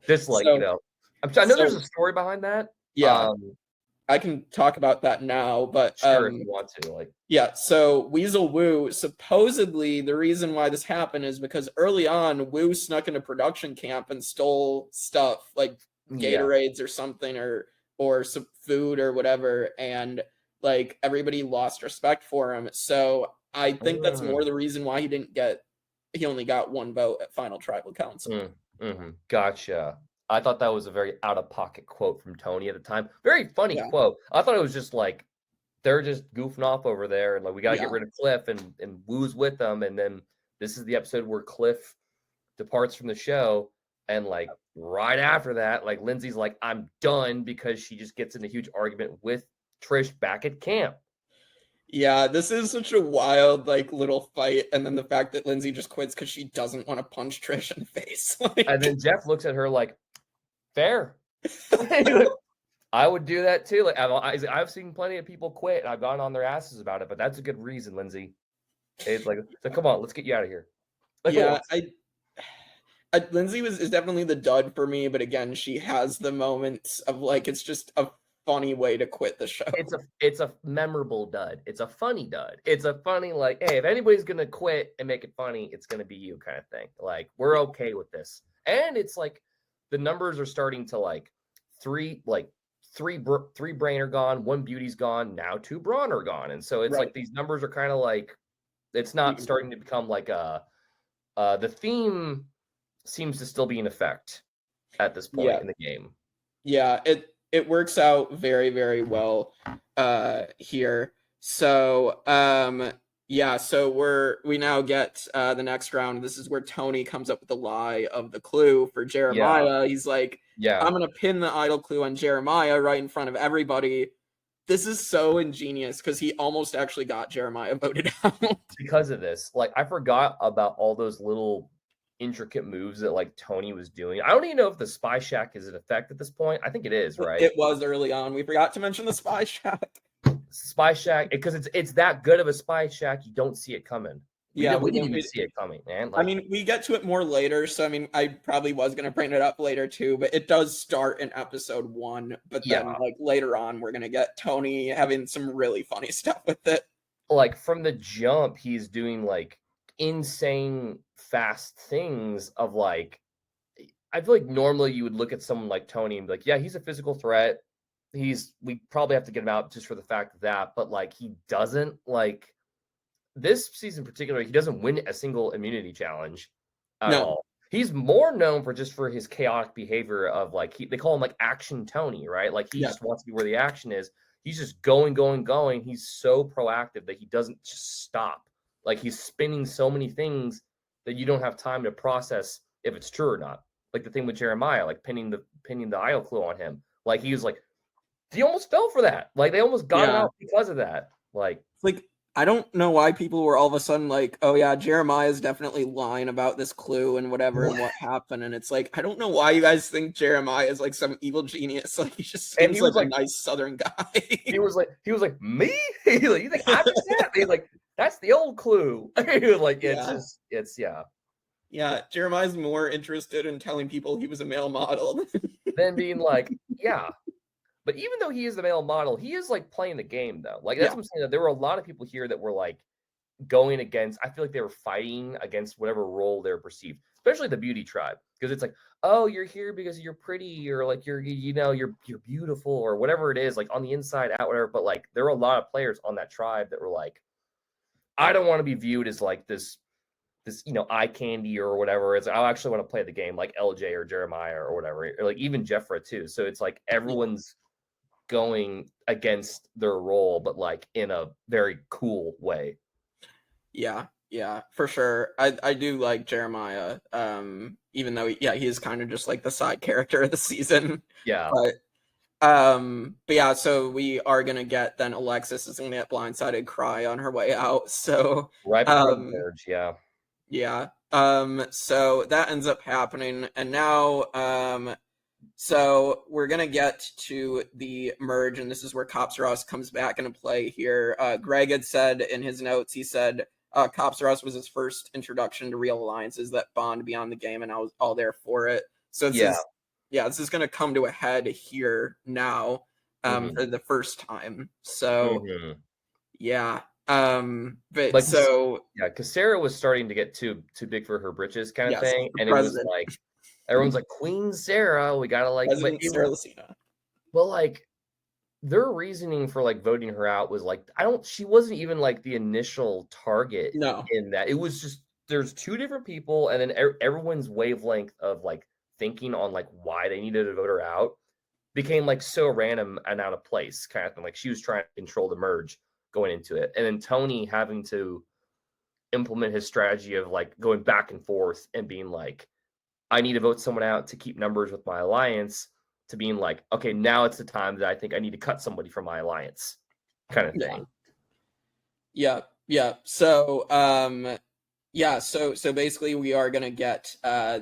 Just like I know there's a story behind that. Yeah, I can talk about that now, but sure, if you want to. Like, yeah. So Weasel Woo, supposedly the reason why this happened is because early on Woo snuck into production camp and stole stuff like Gatorades or something, or some food or whatever, and like everybody lost respect for him. So I think that's more the reason why he only got 1 vote at final tribal council. Gotcha. I thought that was a very out-of-pocket quote from Tony at the time. Very funny quote. I thought it was just like they're just goofing off over there, and like we got to get rid of Cliff, and Woo's with them, and then this is the episode where Cliff departs from the show, and like right after that, like Lindsay's like, I'm done, because she just gets in a huge argument with Trish back at camp. Yeah, this is such a wild, like, little fight, and then the fact that Lindsay just quits because she doesn't want to punch Trish in the face. And then Jeff looks at her like, fair. I would do that too. Like I've seen plenty of people quit, and I've gone on their asses about it, but that's a good reason, Lindsay. It's like, so come on, let's get you out of here. Like, yeah, Lindsay is definitely the dud for me, but again, she has the moments of like it's just a funny way to quit the show. It's a memorable dud. It's a funny dud. It's a funny, like, hey, if anybody's gonna quit and make it funny, it's gonna be you kind of thing. Like, we're okay with this. And it's like the numbers are starting to like three Brain are gone, one Beauty's gone, now 2 Brawn are gone. And so it's like these numbers are kind of like, it's not starting to become like the theme seems to still be in effect at this point in the game. Yeah, it works out very, very well here. So so we now get the next round. This is where Tony comes up with the lie of the clue for Jeremiah. He's like, I'm gonna pin the idol clue on Jeremiah right in front of everybody. This is so ingenious because he almost actually got Jeremiah voted out. Because of this. Like, I forgot about all those little intricate moves that like Tony was doing. I don't even know if the Spy Shack is in effect at this point. I think it is, right? It was early on. We forgot to mention the Spy Shack. Spy Shack, because it's that good of a Spy Shack, you don't see it coming. We didn't even see it coming, man. Like, I mean, we get to it more later, so I mean, I probably was gonna bring it up later too, but it does start in episode 1. But then, like later on, we're gonna get Tony having some really funny stuff with it. Like from the jump, he's doing like insane fast things of like, I feel like normally you would look at someone like Tony and be like, yeah, he's a physical threat. We probably have to get him out just for the fact of that, but like he doesn't, like this season in particular, he doesn't win a single immunity challenge at all. He's more known for his chaotic behavior of like, they call him like Action Tony, right? Like he just wants to be where the action is. He's just going. He's so proactive that he doesn't just stop. Like he's spinning so many things that you don't have time to process if it's true or not. Like the thing with Jeremiah, like pinning the idol clue on him. Like he was like, he almost fell for that. Like they almost got him out because of that. Like I don't know why people were all of a sudden like, oh yeah, Jeremiah's definitely lying about this clue and whatever and what happened. And it's like, I don't know why you guys think Jeremiah is like some evil genius. Like he just seems like a nice Southern guy. he was like, me? You think I just that? He's like, that's the old clue. Like it's Yeah, Jeremiah's more interested in telling people he was a male model than being like, yeah. But even though he is the male model, he is like playing the game though. Like that's what I'm saying. That there were a lot of people here that were like going against. I feel like they were fighting against whatever role they're perceived, especially the beauty tribe, because it's like, oh, you're here because you're pretty, or like you're beautiful, or whatever it is, like on the inside out, whatever. But like there were a lot of players on that tribe that were like, I don't want to be viewed as like this eye candy or whatever. It's I actually want to play the game like LJ or Jeremiah or whatever, or like even Jefra too. So it's like everyone's going against their role, but like in a very cool way. Yeah, for sure. I do like Jeremiah, even though he is kind of just like the side character of the season. Yeah. But yeah, so we are gonna get then Alexis is gonna get blindsided cry on her way out. So right before the merge, so that ends up happening, and now so we're gonna get to the merge, and this is where CopsRUs comes back into play here. Greg had said in his notes, he said CopsRUs was his first introduction to real alliances that bond beyond the game, and I was all there for it. So this is gonna come to a head here now for the first time. So but like, so because Sarah was starting to get too big for her britches kind of thing, and it was like everyone's like, Queen Sarah, we gotta like Sarah Lacina. Well, like their reasoning for like voting her out was like, she wasn't even like the initial target in that. It was just there's 2 different people, and then everyone's wavelength of like thinking on like why they needed to vote her out became like so random and out of place kind of thing. Like she was trying to control the merge going into it, and then Tony having to implement his strategy of like going back and forth and being like, I need to vote someone out to keep numbers with my alliance, to being like, okay, now it's the time that I think I need to cut somebody from my alliance kind of thing. Yeah. So so basically we are going to get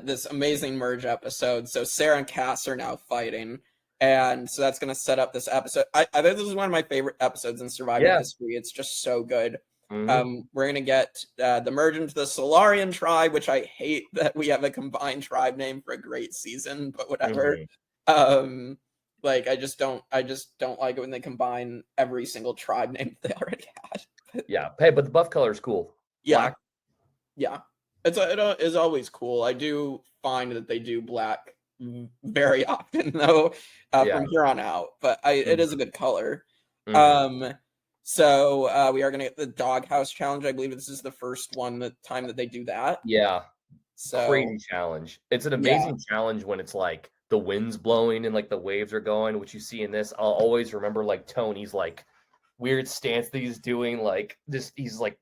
this amazing merge episode. So Sarah and Kass are now fighting, and so that's going to set up this episode. I think this is one of my favorite episodes in Survivor history. It's just so good. We're going to get the merge into the Solarian tribe, which I hate that we have a combined tribe name for a great season, but whatever. Like, I just don't like it when they combine every single tribe name they already had. Yeah. Hey, but the buff color is cool. Yeah. Black. Yeah. It is always cool. I do find that they do black very often, though, from here on out. But it is a good color. So we are going to get the Doghouse Challenge. I believe this is the first time that they do that. Yeah. So crazy challenge. It's an amazing challenge when it's like the wind's blowing and like the waves are going, which you see in this. I'll always remember like Tony's like weird stance that he's doing, like he's like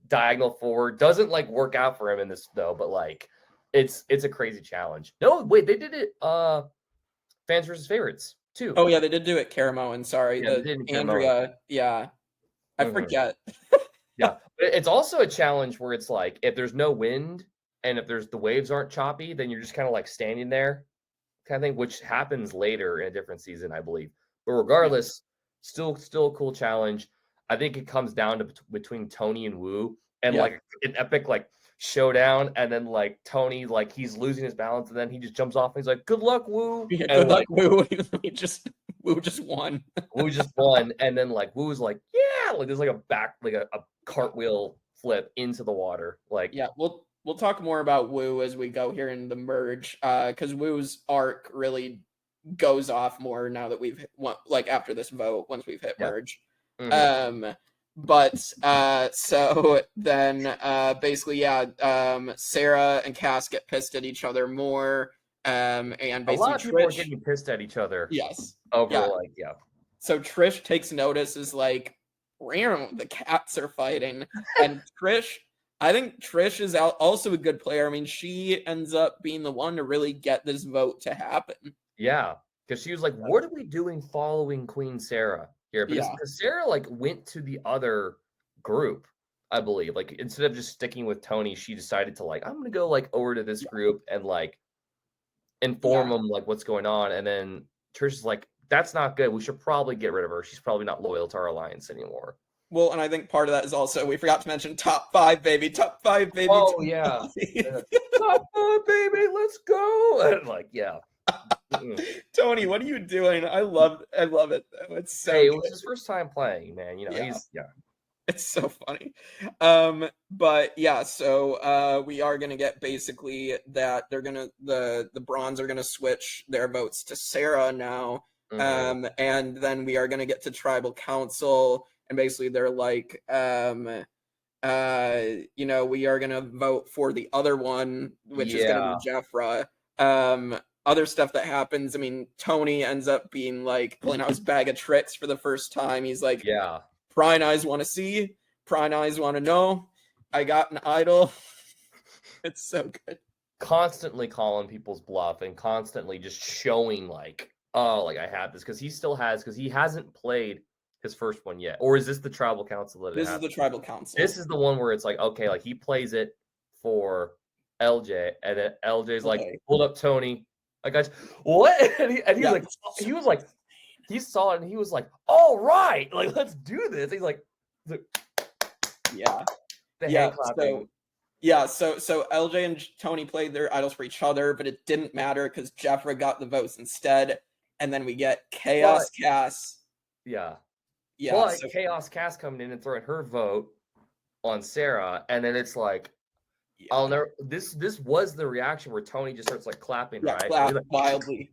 diagonal forward. Doesn't like work out for him in this though, but like it's a crazy challenge. No, wait, they did it fans versus favorites too. Oh yeah, they did do it Caramoan, sorry. Yeah, Andrea, yeah. I forget. Yeah. It's also a challenge where it's like if there's no wind and if the waves aren't choppy, then you're just kind of like standing there kind of thing, which happens later in a different season, I believe. But regardless, still a cool challenge. I think it comes down to between Tony and Wu and like an epic like showdown, and then like Tony, like he's losing his balance, and then he just jumps off and he's like, "Good luck, Wu." Yeah, and good luck, Wu. Wu just won. Wu just won, and then like Wu was like, "Yeah," like there's like a cartwheel flip into the water. Like, yeah, we'll talk more about Wu as we go here in the merge, because Wu's arc really goes off more now that we've like after this vote once we've hit merge. But so then basically Sarah and Kass get pissed at each other more, and basically a lot of people are getting pissed at each other. Yes. So Trish takes notice, is like, the cats are fighting, and I think Trish is also a good player. I mean, she ends up being the one to really get this vote to happen. Yeah, because she was like, "What are we doing following Queen Sarah here?" Because Sarah like went to the other group, I believe. Like instead of just sticking with Tony, she decided to like, I'm gonna go like over to this group and like inform them like what's going on. And then Trish is like, "That's not good. We should probably get rid of her. She's probably not loyal to our alliance anymore." Well, and I think part of that is also, we forgot to mention top 5, baby. Top 5, baby. Oh, yeah. Top 5, baby. Let's go. And like, yeah. Tony, what are you doing? I love it though. It's so it was his first time playing, man. You know, it's so funny. But yeah, so we are gonna get basically that they're gonna the Brawns are gonna switch their votes to Sarah now. And then we are gonna get to tribal council, and basically they're like, you know, we are gonna vote for the other one, which is gonna be Jefra. Other stuff that happens, I mean, Tony ends up being like pulling out his bag of tricks for the first time. He's like, Prying eyes want to see, prying eyes want to know. I got an idol. It's so good. Constantly calling people's bluff and constantly just showing like, oh, like I have this, because he hasn't played his first one yet. Or is this the tribal council that this is the tribal council? This is the one where it's like, okay, like he plays it for LJ, and then LJ's like, hold up, Tony. I got you. What? And he was like, he saw it and he was like, all right, like let's do this. He's like hand clapping. So LJ and Tony played their idols for each other, but it didn't matter because Jefra got the votes instead. And then we get Chaos Kass. But Chaos Kass coming in and throwing her vote on Sarah, and then it's like, I'll never. This was the reaction where Tony just starts like clapping, right? Clap wildly.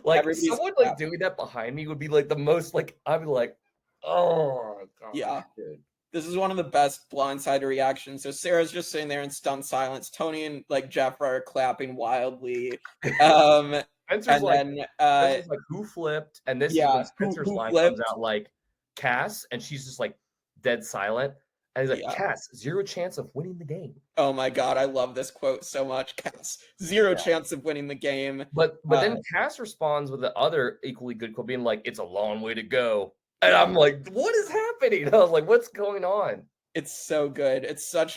Like someone like doing that behind me would be like the most like, I'd be like, oh God. Yeah. Dude. This is one of the best blindside reactions. So Sarah's just sitting there in stunned silence. Tony and like Jefra are clapping wildly. Spencer's like, who flipped? And this is when Spencer's line comes out like Kass, and she's just like dead silent. And he's like, Kass, 0 chance of winning the game. Oh my God, I love this quote so much. Kass, 0 chance of winning the game. But then Kass responds with the other equally good quote, being like, it's a long way to go. And I'm like, what is happening? I was like, what's going on? It's so good. It's so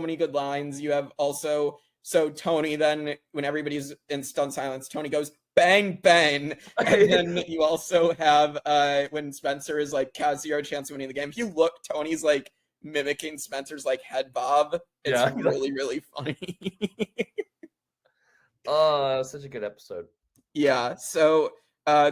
many good lines. You have also, so Tony then, when everybody's in stunned silence, Tony goes, bang, bang. And then you also have when Spencer is like, Kass, 0 chance of winning the game. If you look, Tony's like mimicking Spencer's like head bob. It's really, really funny. Oh, such a good episode. Yeah. So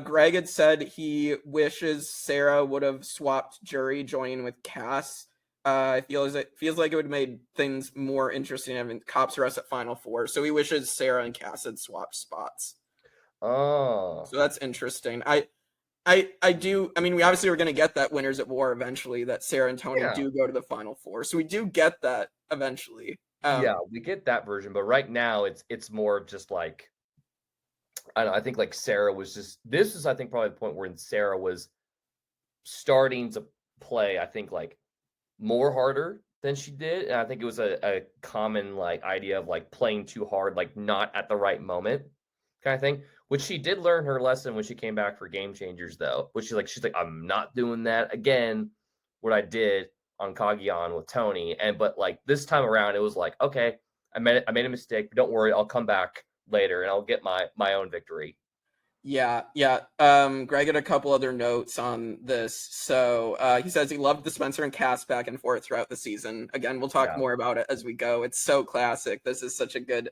Greg had said he wishes Sarah would have swapped jury joining with Kass. It feels like it would have made things more interesting having CopsRUs at Final Four. So he wishes Sarah and Kass had swapped spots. Oh. So that's interesting. I do. I mean, we obviously were going to get that Winners at War eventually, that Sarah and Tony do go to the Final Four. So we do get that eventually. Yeah, we get that version. But right now, it's more of just like, I don't know, I think like Sarah was just, this is, I think, probably the point where Sarah was starting to play, I think, like more harder than she did. And I think it was a common like idea of like playing too hard, like not at the right moment kind of thing, which she did learn her lesson when she came back for Game Changers, though, which she's like, I'm not doing that again, what I did on Cagayan with Tony. But like this time around, it was like, okay, I made a mistake, but don't worry, I'll come back later and I'll get my own victory. Yeah. Greg had a couple other notes on this. So he says he loved the Spencer and Kass back and forth throughout the season. Again, we'll talk more about it as we go. It's so classic. This is such a good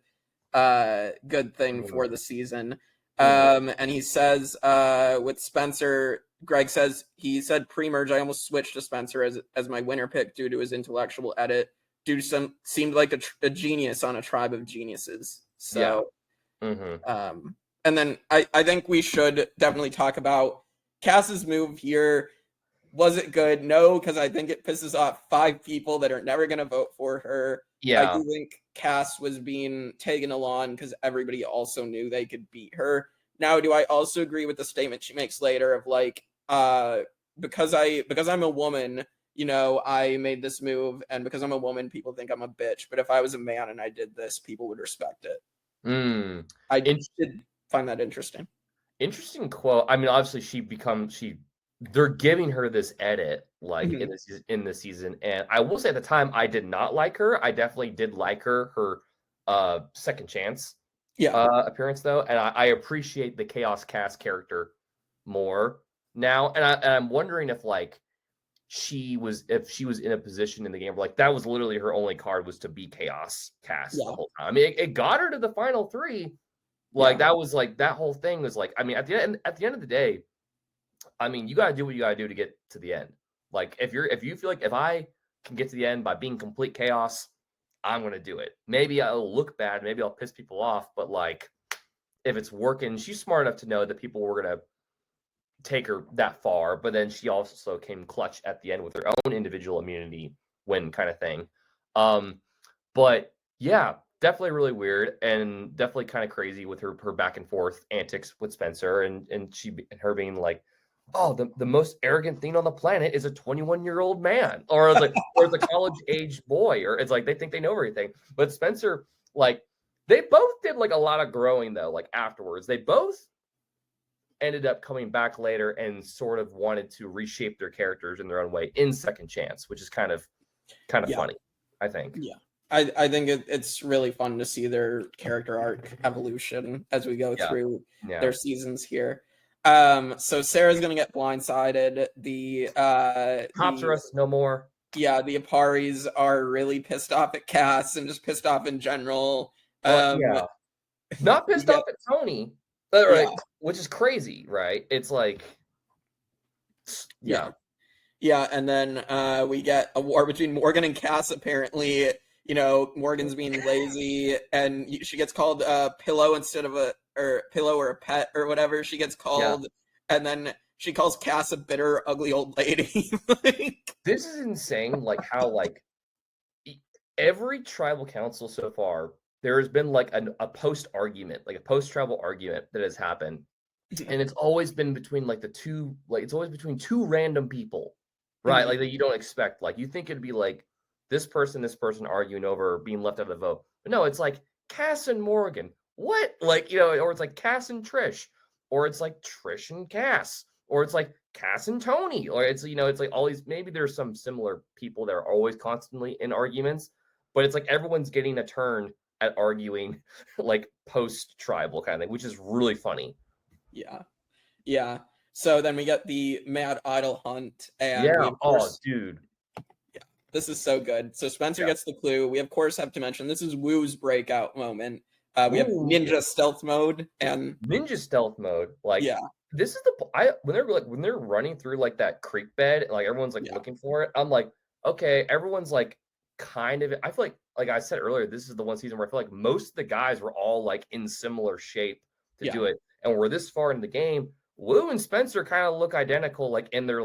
thing for the season. And he says with Spencer, Greg says he said pre-merge, I almost switched to Spencer as my winner pick due to his intellectual edit, due to seemed like a genius on a tribe of geniuses. So and then I think we should definitely talk about Kass's move here. Was it good? No, because I think it pisses off 5 people that are never going to vote for her. Yeah. I do think Kass was being taken along because everybody also knew they could beat her. Now, do I also agree with the statement she makes later of like, because I'm a woman, you know, I made this move, and because I'm a woman, people think I'm a bitch. But if I was a man and I did this, people would respect it. I did find that interesting. Interesting quote. I mean, obviously they're giving her this edit like in the season, and I will say at the time I did not like her. I definitely did like her second chance appearance though, and I appreciate the Chaos Kass character more now. And I'm wondering if like she was in a position in the game where like that was literally her only card was to be Chaos Kass the whole time. I mean, it got her to the final 3. Like that was like that whole thing was like, I mean, at the end of the day, I mean, you got to do what you got to do to get to the end. Like if you feel like if I can get to the end by being complete chaos, I'm going to do it. Maybe I'll look bad, maybe I'll piss people off, but like if it's working, she's smart enough to know that people were going to take her that far, but then she also came clutch at the end with her own individual immunity win kind of thing. But yeah, definitely really weird and definitely kind of crazy with her back and forth antics with Spencer and her being like, oh, the most arrogant thing on the planet is a 21-year-old man, or it's like, or it's a college-age boy, or it's like they think they know everything. But Spencer, like, they both did like a lot of growing though. Like afterwards, they both ended up coming back later and sort of wanted to reshape their characters in their own way in Second Chance, which is kind of funny, I think. Yeah. I think it's really fun to see their character arc evolution as we go through their seasons here. So Sarah's gonna get blindsided. The CopsRUs no more. Yeah, the Aparis are really pissed off at Kass and just pissed off in general. Not pissed off at Tony, right? Which is crazy, right? It's like, yeah. And then we get a war between Morgan and Kass. Apparently, you know, Morgan's being lazy, and she gets called a pillow instead of pillow or a pet or whatever she gets called, and then she calls Kass a bitter, ugly old lady. This is insane. Like how like every tribal council so far, there has been like a post argument, like a post tribal argument that has happened, and it's always been between like it's always between 2 random people, right? Like that you don't expect. Like you think it'd be like this person arguing over being left out of the vote. But no, it's like Kass and Morgan. What? Like, you know, or it's like Kass and Trish, or it's like Trish and Kass, or it's like Kass and Tony, or it's, you know, it's like all these, maybe there's some similar people that are always constantly in arguments, but it's like everyone's getting a turn at arguing like post-tribal kind of thing, which is really funny. Yeah. So then we get the Mad Idol hunt, and dude. This is so good. So Spencer gets the clue. We of course have to mention this is Woo's breakout moment. We have ninja stealth mode and ninja stealth mode. Like, this is when they're running through like that creek bed, like everyone's like looking for it. I'm like, okay, everyone's like kind of. I feel like I said earlier, this is the one season where I feel like most of the guys were all like in similar shape to do it, and we're this far in the game. Wu and Spencer kind of look identical, like in their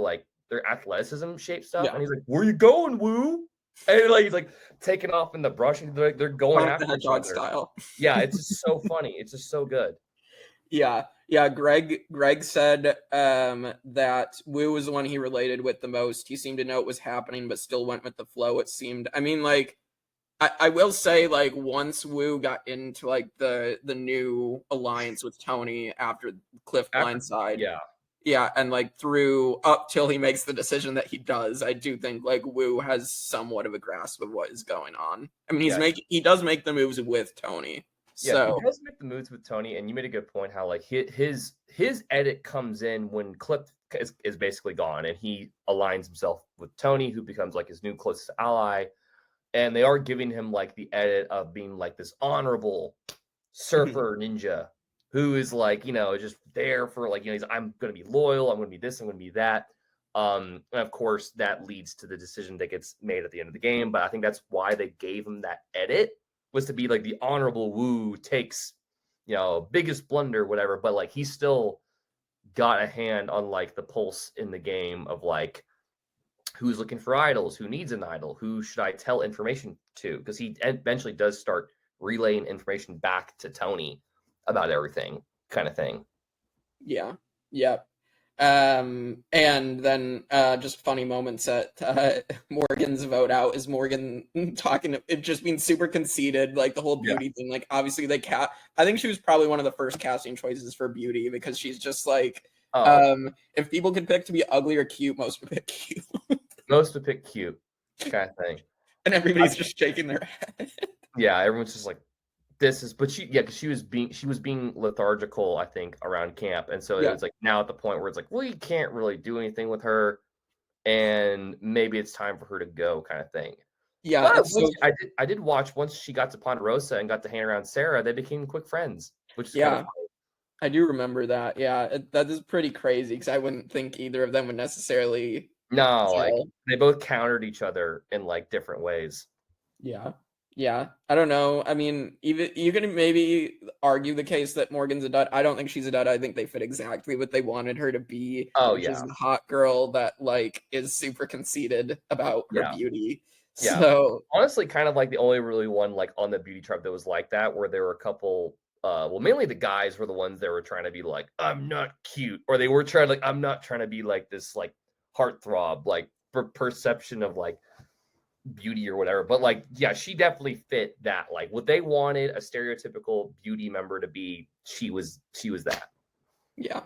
athleticism shape stuff. And he's like, "Where you going, Wu?" And like he's like taking off in the brush, and they're going Sonic after the each Hedgehog other. style. Yeah, it's just so funny. It's just so good. Yeah. Greg said that Wu was the one he related with the most. He seemed to know what was happening, but still went with the flow. It seemed. I mean, like, I will say, like, once Wu got into like the new alliance with Tony after Cliff Blindside, yeah, and like through up till he makes the decision that he does, I do think like Wu has somewhat of a grasp of what is going on. I mean, he does make the moves with Tony. Yeah, he does make the moves with Tony, and you made a good point how like his edit comes in when Cliff is basically gone, and he aligns himself with Tony, who becomes like his new closest ally, and they are giving him like the edit of being like this honorable surfer ninja who is like, just there for like, I'm going to be loyal, I'm going to be this, I'm going to be that. And of course, that leads to the decision that gets made at the end of the game. But I think that's why they gave him that edit, was to be like the honorable Wu takes, biggest blunder, whatever. But like he still got a hand on like the pulse in the game of like who's looking for idols, who needs an idol, who should I tell information to? Because he eventually does start relaying information back to Tony about everything, kind of thing. Yeah. Yep. And then just funny moments at Morgan's vote out is Morgan talking, it just being super conceited, like the whole beauty thing. Like obviously I think she was probably one of the first casting choices for beauty, because she's just like, if people could pick to be ugly or cute, most would pick cute. Most would pick cute, kind of thing. And everybody's just shaking their head. Yeah, everyone's just like, this is, but because she was being lethargical, I think, around camp, and so it was like now at the point where it's like, well, you can't really do anything with her, and maybe it's time for her to go, kind of thing. Yeah, but I did watch once she got to Ponderosa and got to hang around Sarah, they became quick friends, which is kind of funny. I do remember that. Yeah, that is pretty crazy, because I wouldn't think either of them would necessarily. No, like they both countered each other in like different ways. Yeah. I don't know. I mean, even you can maybe argue the case that Morgan's a dud. I don't think she's a dud. I think they fit exactly what they wanted her to be. Which is the hot girl that like is super conceited about her beauty. Yeah. So honestly, kind of like the only really one like on the beauty chart that was like that, where there were a couple. Well, mainly the guys were the ones that were trying to be like, I'm not cute, or they were trying like, I'm not trying to be like this like heartthrob, like perception of like beauty or whatever. But like, yeah, she definitely fit that. Like what they wanted a stereotypical beauty member to be, she was that. Yeah.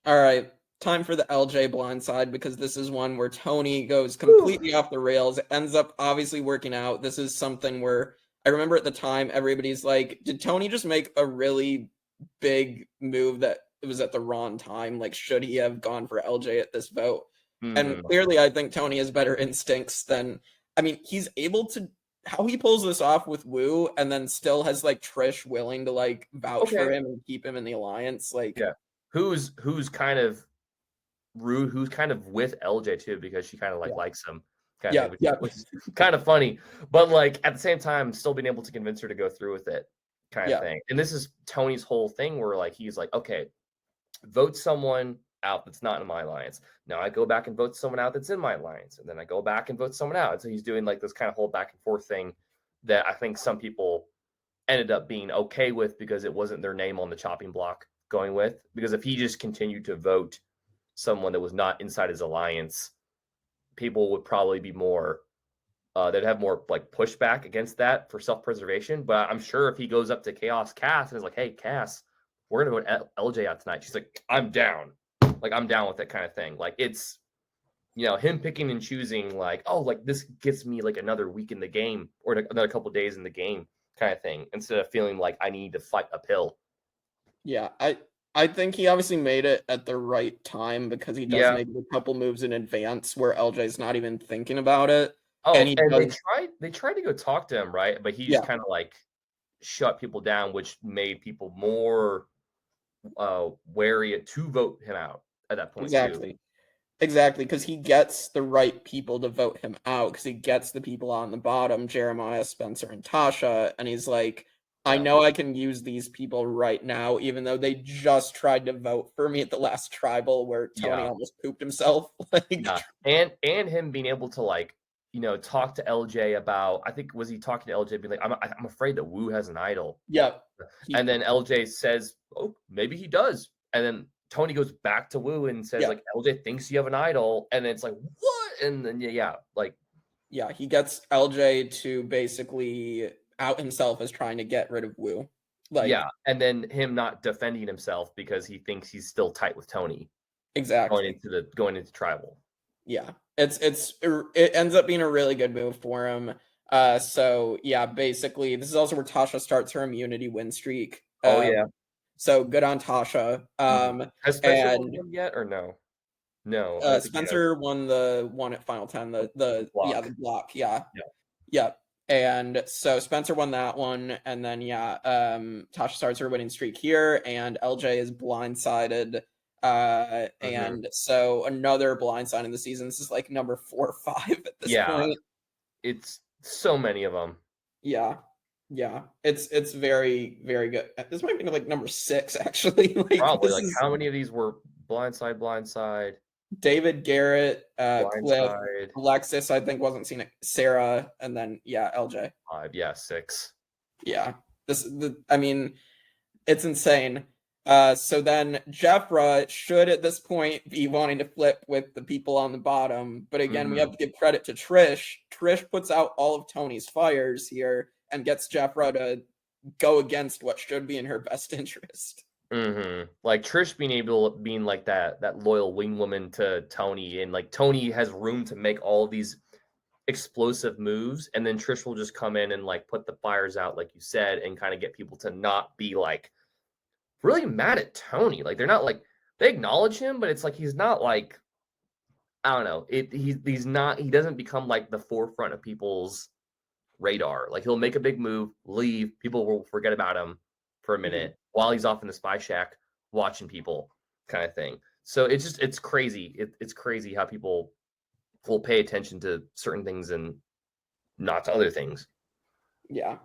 All right. Time for the LJ Blindside, because this is one where Tony goes completely off the rails. It ends up obviously working out. This is something where I remember at the time, everybody's like, did Tony just make a really big move that it was at the wrong time? Like, should he have gone for LJ at this vote? And clearly, I think Tony has better instincts than, I mean, he's able to, how he pulls this off with Wu and then still has like Trish willing to like vouch for him and keep him in the alliance. Like, who's kind of rude, who's kind of with LJ too, because she kind of like likes him. Which is kind of funny, but like at the same time, still being able to convince her to go through with it, kind of thing. And this is Tony's whole thing, where like he's like, okay, vote someone out that's not in my alliance. Now I go back and vote someone out that's in my alliance, and then I go back and vote someone out. And so he's doing like this kind of whole back and forth thing that I think some people ended up being okay with, because it wasn't their name on the chopping block going with. Because if he just continued to vote someone that was not inside his alliance, people would probably be more, they'd have more like pushback against that for self-preservation. But I'm sure if he goes up to Chaos Cass and is like, hey, Cass, we're going to vote LJ out tonight, she's like, I'm down. Like, I'm down with that kind of thing. Like, it's, him picking and choosing, like, oh, like, this gets me, like, another week in the game or another couple days in the game kind of thing, instead of feeling like I need to fight uphill. Yeah, I think he obviously made it at the right time, because he does make a couple moves in advance where LJ's not even thinking about it. Oh, and they tried to go talk to him, right? But he just kind of, like, shut people down, which made people more wary to vote him out at that point too. Exactly, because he gets the right people to vote him out, because he gets the people on the bottom, Jeremiah, Spencer, and Tasha, and he's like, I know I can use these people right now, even though they just tried to vote for me at the last tribal where Tony almost pooped himself. And him being able to, like, you know, talk to LJ about, I think, was he talking to LJ being like, I'm afraid that Wu has an idol. Yep. And then LJ says, oh, maybe he does. And then Tony goes back to Wu and says, like, LJ thinks you have an idol. And then it's like, what? And then, he gets LJ to basically out himself as trying to get rid of Wu. And then him not defending himself because he thinks he's still tight with Tony. Exactly. Going into tribal. Yeah. It ends up being a really good move for him. So yeah, basically this is also where Tasha starts her immunity win streak. So good on Tasha. Has Spencer won yet or no? No. Spencer won the one at Final 10, the block. Yeah. And so Spencer won that one, and then Tasha starts her winning streak here, and LJ is blindsided. And so another blindside in the season. This is like number 4 or 5 at this point. It's so many of them. Yeah. It's very, very good. This might be like number 6 actually. Probably. Like, how many of these were blindside? David, Garrett, Cliff, Alexis, I think wasn't seen it. Sarah, and then LJ. 5, 6. Yeah. I mean, it's insane. So then Jefra should at this point be wanting to flip with the people on the bottom. But again, we have to give credit to Trish. Trish puts out all of Tony's fires here and gets Jefra to go against what should be in her best interest. Like Trish being like that loyal wing woman to Tony, and like Tony has room to make all these explosive moves, and then Trish will just come in and like put the fires out, like you said, and kind of get people to not be like really mad at Tony. Like, they're not like, they acknowledge him, but it's like he's not like, I don't know. He doesn't become like the forefront of people's radar. Like, he'll make a big move, leave, people will forget about him for a minute while he's off in the spy shack watching people, kind of thing. So it's crazy. It's crazy how people will pay attention to certain things and not to other things. Yeah.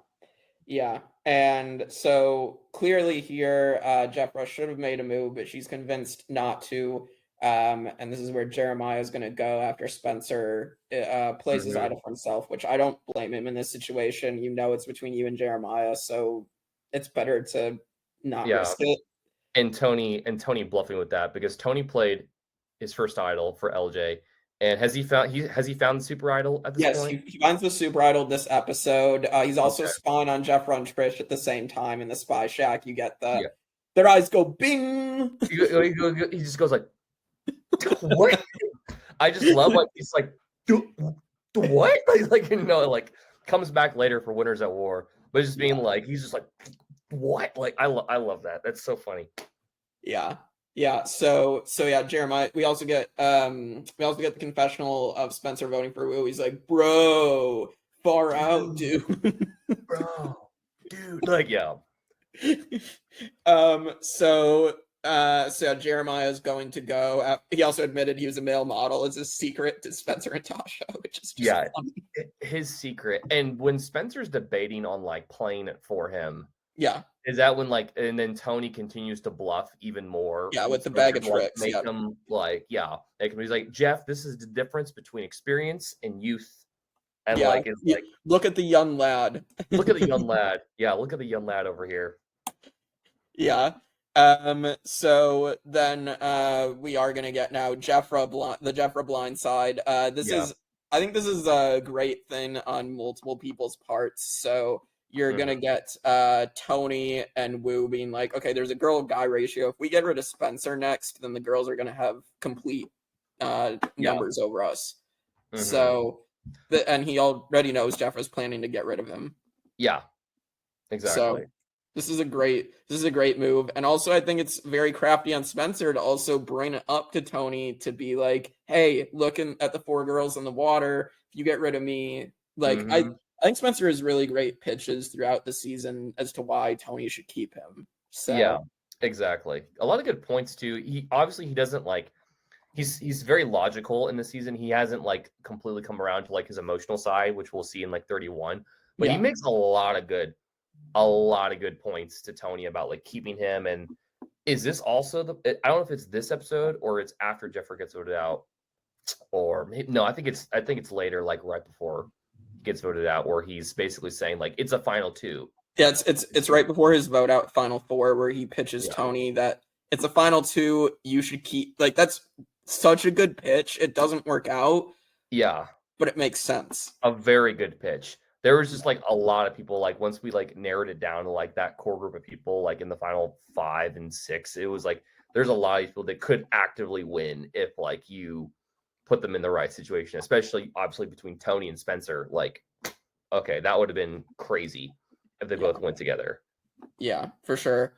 And so clearly here, Jefra should have made a move, but she's convinced not to. And this is where Jeremiah is going to go after Spencer plays his idol for himself, which I don't blame him in this situation. You know, it's between you and Jeremiah, so it's better to not risk it. And Tony bluffing with that, because Tony played his first idol for LJ. And has he found the super idol at this point? Yes, he finds the super idol this episode. He's also spawned on Jefra and Trish at the same time in the spy shack. You get their eyes go bing. He just goes like, what? I just love, like, he's like, what? Like, you know, like, comes back later for Winners at War, but just being like, he's just like, what? Like, I love that. That's so funny. Yeah. So Jeremiah. We also get the confessional of Spencer voting for Wu. He's like, bro, far out, dude. Bro, dude. Like, yeah. So Jeremiah is going to go. He also admitted he was a male model as a secret to Spencer and Tasha, which is just funny. His secret. And when Spencer's debating on like playing it for him, is that when, like, and then Tony continues to bluff even more? With the bag of tricks. Make him like, he's like, Jeff, this is the difference between experience and youth. And like, it's like, look at the young lad. Look at the young lad. Yeah, look at the young lad over here. Yeah. So then we are gonna get now the Jefra blindside. I think this is a great thing on multiple people's parts. So you're gonna get Tony and Wu being like, okay, there's a girl-guy ratio. If we get rid of Spencer next, then the girls are gonna have complete numbers over us. So, and he already knows Jefra's planning to get rid of him. Yeah, exactly. So this is a great move. And also I think it's very crafty on Spencer to also bring it up to Tony to be like, hey, looking at the 4 girls in the water, if you get rid of me, like, I think Spencer has really great pitches throughout the season as to why Tony should keep him. So Exactly. A lot of good points too. He doesn't like he's very logical in the season. He hasn't like completely come around to like his emotional side, which we'll see in like 31. But he makes a lot of good points to Tony about like keeping him. And is this also I don't know if it's this episode or it's after Jefra gets voted out, or maybe no, I think it's later, like right before he gets voted out, where he's basically saying like it's a final two. Yeah, it's right before his vote out final four where he pitches Tony that it's a final two, you should keep, like, that's such a good pitch. It doesn't work out. Yeah. But it makes sense. A very good pitch. There was just like a lot of people, like once we like narrowed it down to like that core group of people, like in the final 5 and 6, it was like there's a lot of people that could actively win if like you put them in the right situation, especially obviously between Tony and Spencer. Like, okay, that would have been crazy if they both went together. Yeah, for sure.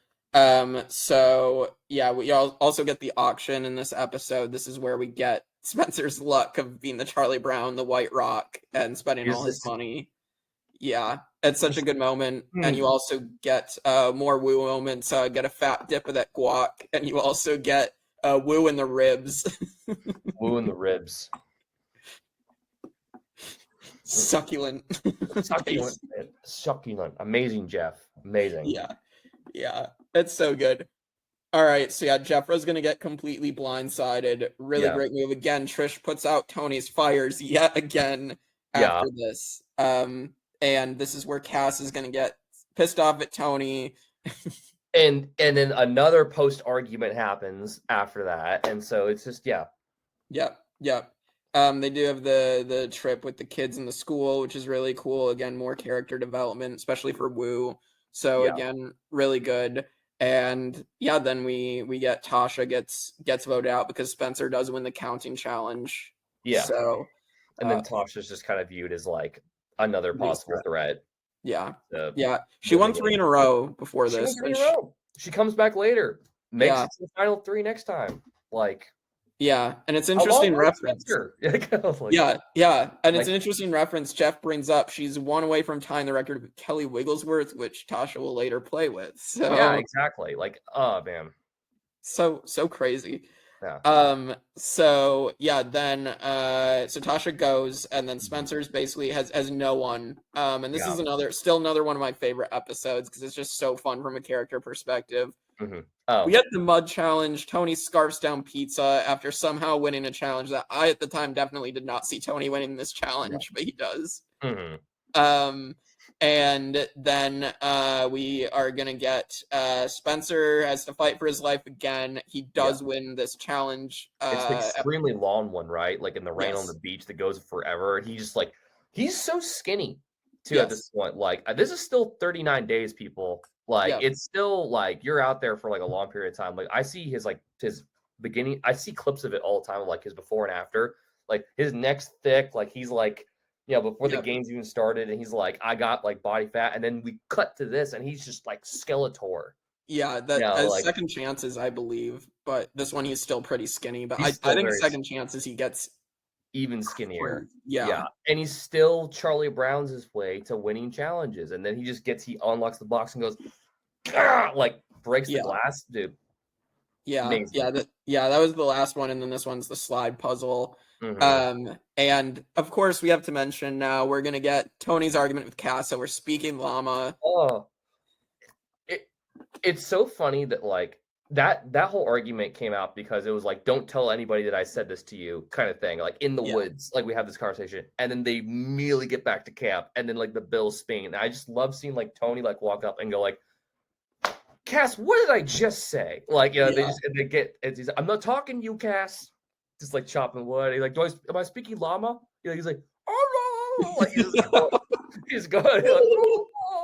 So yeah, we also get the auction in this episode. This is where we get Spencer's luck of being the Charlie Brown, the White Rock, and spending all his money. Yeah, it's such a good moment. And you also get more Woo moments. Get a fat dip of that guac, and you also get Woo in the ribs. Woo in the ribs. Succulent. Succulent. Amazing, Jeff. Amazing. Yeah. It's so good. All right, so yeah, Jefra's gonna get completely blindsided. Really great move. Again, Trish puts out Tony's fires yet again after this. And this is where Kass is gonna get pissed off at Tony. and then another post argument happens after that, and so it's just Yep. They do have the trip with the kids in the school, which is really cool. Again, more character development, especially for Woo. So again, really good. And yeah, then we get Tasha gets voted out because Spencer does win the counting challenge. Yeah. So and then Tasha's just kind of viewed as like another possible threat. Yeah. She won 3 in a row before this. She won 3 in a row. She comes back later. Makes it to the final 3 next time. Like, yeah, and it's an interesting reference. Like, and it's an interesting reference. Jeff brings up she's one away from tying the record with Kelly Wigglesworth, which Tasha will later play with. So yeah, exactly. Like, oh man, so crazy. Yeah. So yeah, then so Tasha goes, and then Spencer's basically has no one. And this is still another one of my favorite episodes because it's just so fun from a character perspective. We get the mud challenge. Tony scarfs down pizza after somehow winning a challenge that I at the time definitely did not see Tony winning this challenge, but he does. And then we are gonna get Spencer has to fight for his life again. He does win this challenge. It's an extremely long one, right? Like in the rain on the beach that goes forever. He's just like he's so skinny too at this point. Like this is still 39 days, people. Like it's still like you're out there for like a long period of time. Like I see his beginning. I see clips of it all the time, like his before and after. Like his neck's thick. Like he's like, before the games even started, and he's like, I got like body fat, and then we cut to this, and he's just like Skeletor. Yeah, that second chances, I believe, but this one he's still pretty skinny. But I think second chances he gets even skinnier. Yeah. And he's still Charlie Brown's his way to winning challenges. And then he unlocks the box and goes, like breaks the glass, dude. Yeah. Amazing. That was the last one. And then this one's the slide puzzle. And of course we have to mention now we're going to get Tony's argument with Kass over Speaking Llama. Oh, it's so funny that like, that whole argument came out because it was like, don't tell anybody that I said this to you kind of thing, like in the woods, like we have this conversation, and then they immediately get back to camp, and then like the bills spin. And I just love seeing like Tony like walk up and go like, Kass, what did I just say? Like, I'm not talking to you, Kass. Just like chopping wood. He's like, am I speaking llama? He's like, oh no, like he's going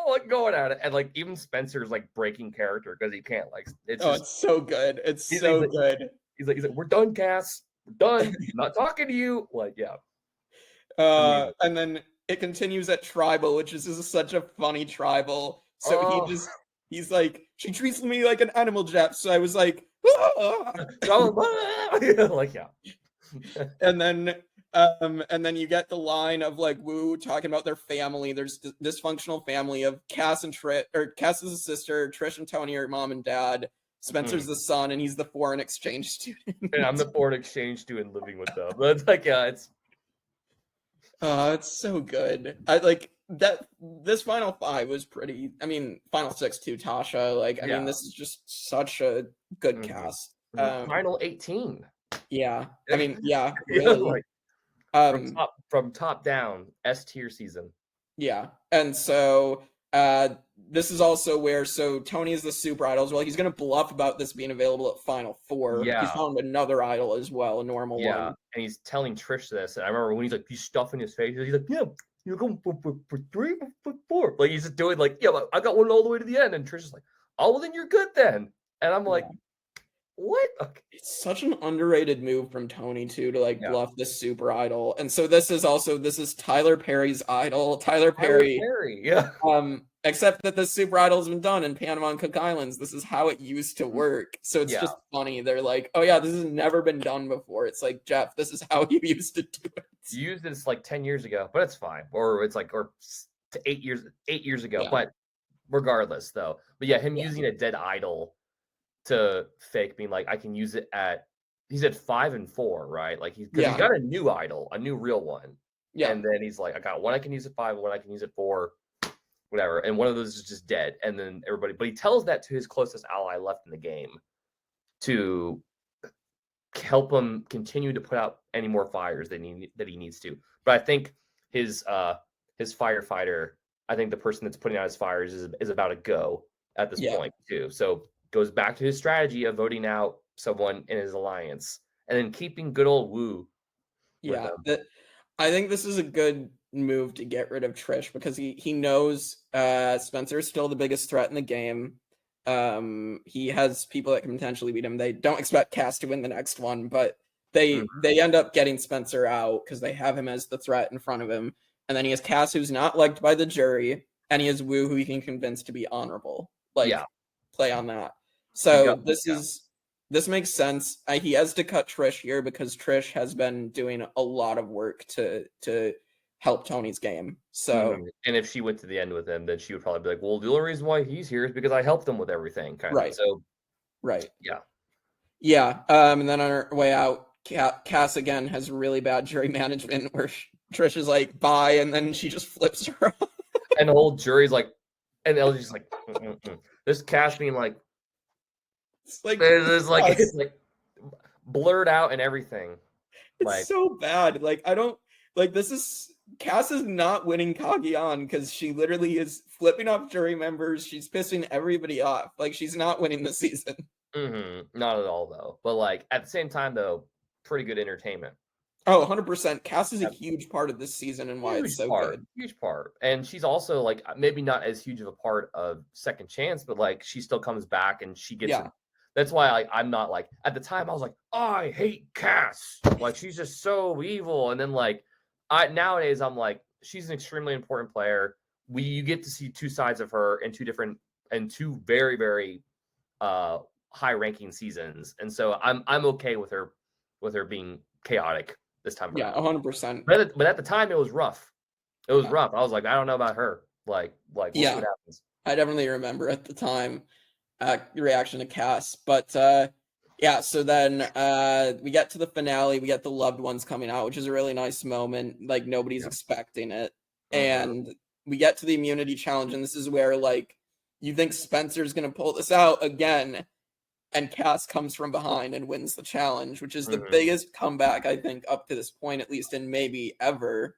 like going at it, and like even Spencer's like breaking character because he can't like it's so good. It's so good. He's like, we're done, Kass. We're done. I'm not talking to you. Like, and then it continues at tribal, which is just such a funny tribal. So he's like, she treats me like an animal, Jeff. So I was like, like and then you get the line of like Woo talking about their family. There's dysfunctional family of Kass and Trish, or Kass is a sister, Trish and Tony are mom and dad. Spencer's the son, and he's the foreign exchange student. And I'm the foreign exchange student living with them. But it's like, yeah, it's so good. I like that. This final 5 was pretty. I mean, final 6 too. Tasha. Like, I mean, this is just such a good cast. Final 18. Yeah. I mean, yeah. Really. Like, from top down, S tier season. Yeah, and so this is also where Tony is the super idol as well. He's gonna bluff about this being available at Final 4. Yeah, he's found another idol as well, a normal one. Yeah, and he's telling Trish this. And I remember when he's like, he's stuffing his face. He's like, yeah, you're going for 3, for 4. Like he's just doing like, yeah, I got one all the way to the end. And Trish is like, oh, well then you're good then. And I'm like, what? Okay. It's such an underrated move from Tony too to like bluff this super idol. And so this is Tyler Perry's idol. Tyler Perry. Yeah. Except that this super idol has been done in Panama and Cook Islands. This is how it used to work. So it's just funny. They're like, oh yeah, this has never been done before. It's like, Jeff, this is how you used to do it. You used this like 10 years ago, but it's fine. Or it's like, or 8 years ago. But regardless though. But yeah, him using a dead idol to fake being like, I can use it he's at 5 and 4, right? Like he's got a new idol, a new real one. Yeah. And then he's like, I got one I can use at 5, one I can use at 4, whatever. And one of those is just dead. And then but he tells that to his closest ally left in the game to help him continue to put out any more fires that he needs to. But I think his firefighter, I think the person that's putting out his fires is about to go at this point too. So goes back to his strategy of voting out someone in his alliance and then keeping good old Wu. Yeah, I think this is a good move to get rid of Trish because he knows Spencer is still the biggest threat in the game. He has people that can potentially beat him. They don't expect Kass to win the next one, but they end up getting Spencer out because they have him as the threat in front of him. And then he has Kass, who's not liked by the jury, and he has Wu, who he can convince to be honorable. Play on that. So this makes sense. He has to cut Trish here because Trish has been doing a lot of work to help Tony's game. So and if she went to the end with him, then she would probably be like, well, the only reason why he's here is because I helped him with everything. Kind of. So yeah. And then on her way out, Kass again has really bad jury management where Trish is like, bye, and then she just flips her off. And the whole jury's like, and LJ's like, this Kass being like, it's like blurred out and everything. It's so bad. Like I don't like this is Kass is not winning Cagayan because she literally is flipping off jury members. She's pissing everybody off. Like she's not winning the season. Not at all though. But like at the same time though, pretty good entertainment. Oh, 100%. Kass is a huge part of this season and why it's so good. Huge part. And she's also like maybe not as huge of a part of Second Chance, but like she still comes back and she gets That's why I'm not like at the time I was like, I hate Kass. Like she's just so evil. And then like nowadays I'm like, she's an extremely important player. You get to see two sides of her in two very, very high ranking seasons. And so I'm okay with her being chaotic this time around. 100%. But at the time it was rough. It was rough. I was like, I don't know about her. Like we'll see what happens. I definitely remember at the time the reaction to Kass. But so then we get to the finale, we get the loved ones coming out, which is a really nice moment. Like nobody's expecting it. And we get to the immunity challenge, and this is where like you think Spencer's gonna pull this out again, and Kass comes from behind and wins the challenge, which is the biggest comeback I think up to this point, at least, and maybe ever.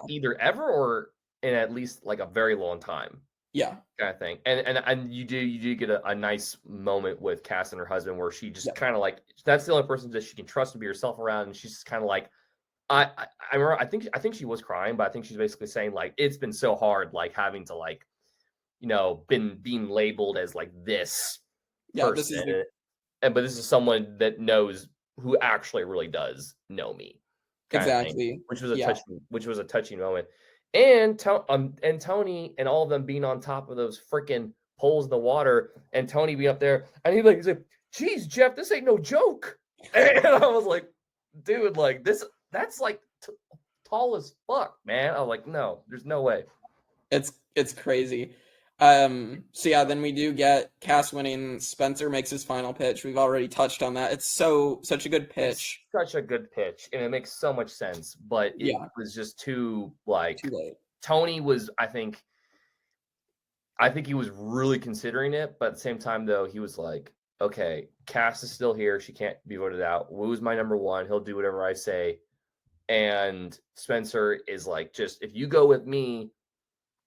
Either ever or in at least like a very long time. Yeah, kind of thing. And you do get a nice moment with Kass and her husband where she just kind of like that's the only person that she can trust to be herself around, and she's just kind of like I remember I think she was crying, but I think she's basically saying like it's been so hard like having to like being labeled as like this person. But this is someone that knows who actually really does know me. Exactly. Which was a touching moment. And Tony and all of them being on top of those freaking poles in the water, and Tony being up there, and he's like, "Geez, Jeff, this ain't no joke." And I was like, "Dude, like that's like tall as fuck, man." I was like, "No, there's no way." It's crazy. So yeah, then we do get Kass winning. Spencer makes his final pitch. We've already touched on that. It's such a good pitch. It's such a good pitch, and it makes so much sense, but it was just too late. Tony was, I think he was really considering it, but at the same time though, he was like, okay, Kass is still here. She can't be voted out. Woo's my number one. He'll do whatever I say. And Spencer is like, just if you go with me,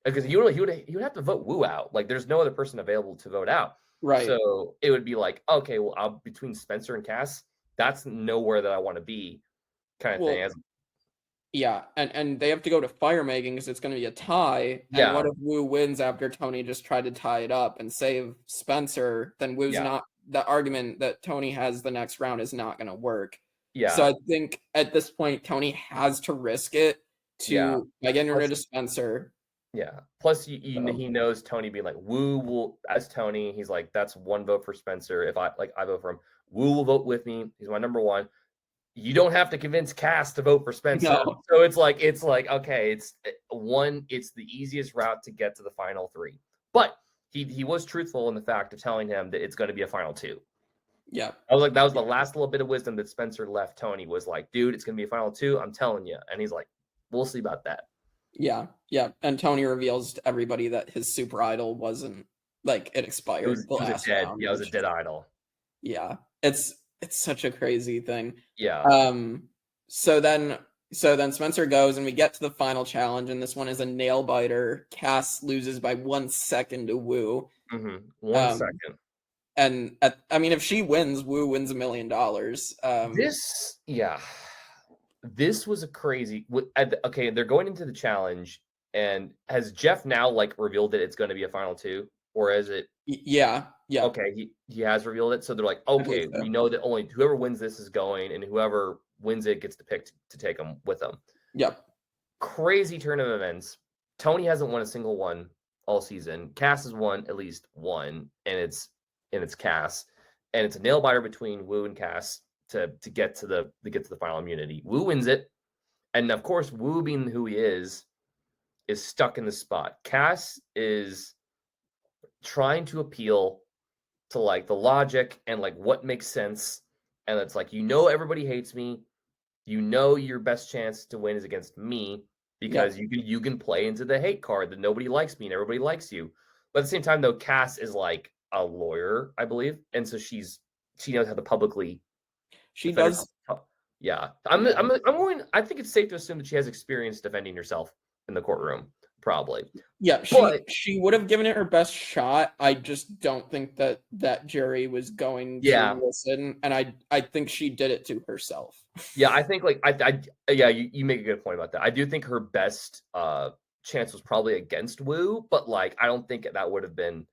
because he would have to vote Woo out. Like, there's no other person available to vote out. Right. So it would be like, okay, well, between Spencer and Kass, that's nowhere that I want to be, kind of thing. Yeah, and they have to go to fire making because it's going to be a tie. Yeah. And what if Woo wins after Tony just tried to tie it up and save Spencer? Then Woo's not, the argument that Tony has the next round is not going to work. Yeah. So I think at this point, Tony has to risk it to getting rid of Spencer. Yeah. Plus, he knows Tony being like, Woo will, as Tony, he's like, that's one vote for Spencer. If I vote for him, Woo will vote with me. He's my number one. You don't have to convince Kass to vote for Spencer. No. So it's like, okay, it's the easiest route to get to the final three. But he was truthful in the fact of telling him that it's going to be a final two. Yeah. I was like, that was the last little bit of wisdom that Spencer left Tony, was like, dude, it's going to be a final two. I'm telling you. And he's like, we'll see about that. Yeah. Yeah. And Tony reveals to everybody that his super idol wasn't, like, it expired. It was a dead. Round, it was a dead idol. Yeah. It's such a crazy thing. Yeah. So then Spencer goes and we get to the final challenge, and this one is a nail biter. Kass loses by 1 second to Woo. 1 second. And if she wins, Woo wins $1 million. This was a crazy. Okay, they're going into the challenge, and has Jeff now like revealed that it's going to be a final two, or is it? Yeah. Okay, he has revealed it, so they're like, okay, we know that only whoever wins this is going, and whoever wins it gets to pick to take them with them. Yep. Crazy turn of events. Tony hasn't won a single one all season. Kass has won at least one, and it's Kass, and it's a nail biter between Woo and Kass to get to the final immunity. Woo wins it, and of course, Woo, being who he is stuck in the spot. Kass is trying to appeal to like the logic and like what makes sense, and it's like, everybody hates me, your best chance to win is against me, because you can play into the hate card that nobody likes me and everybody likes you. But at the same time though, Kass is like a lawyer, I believe, and so she knows how to publicly. She does. Yeah, I think it's safe to assume that she has experience defending herself in the courtroom. Probably. Yeah, she would have given it her best shot. I just don't think that jury was going to listen, and I think she did it to herself. Yeah, I think you make a good point about that. I do think her best chance was probably against Woo, but like I don't think that would have been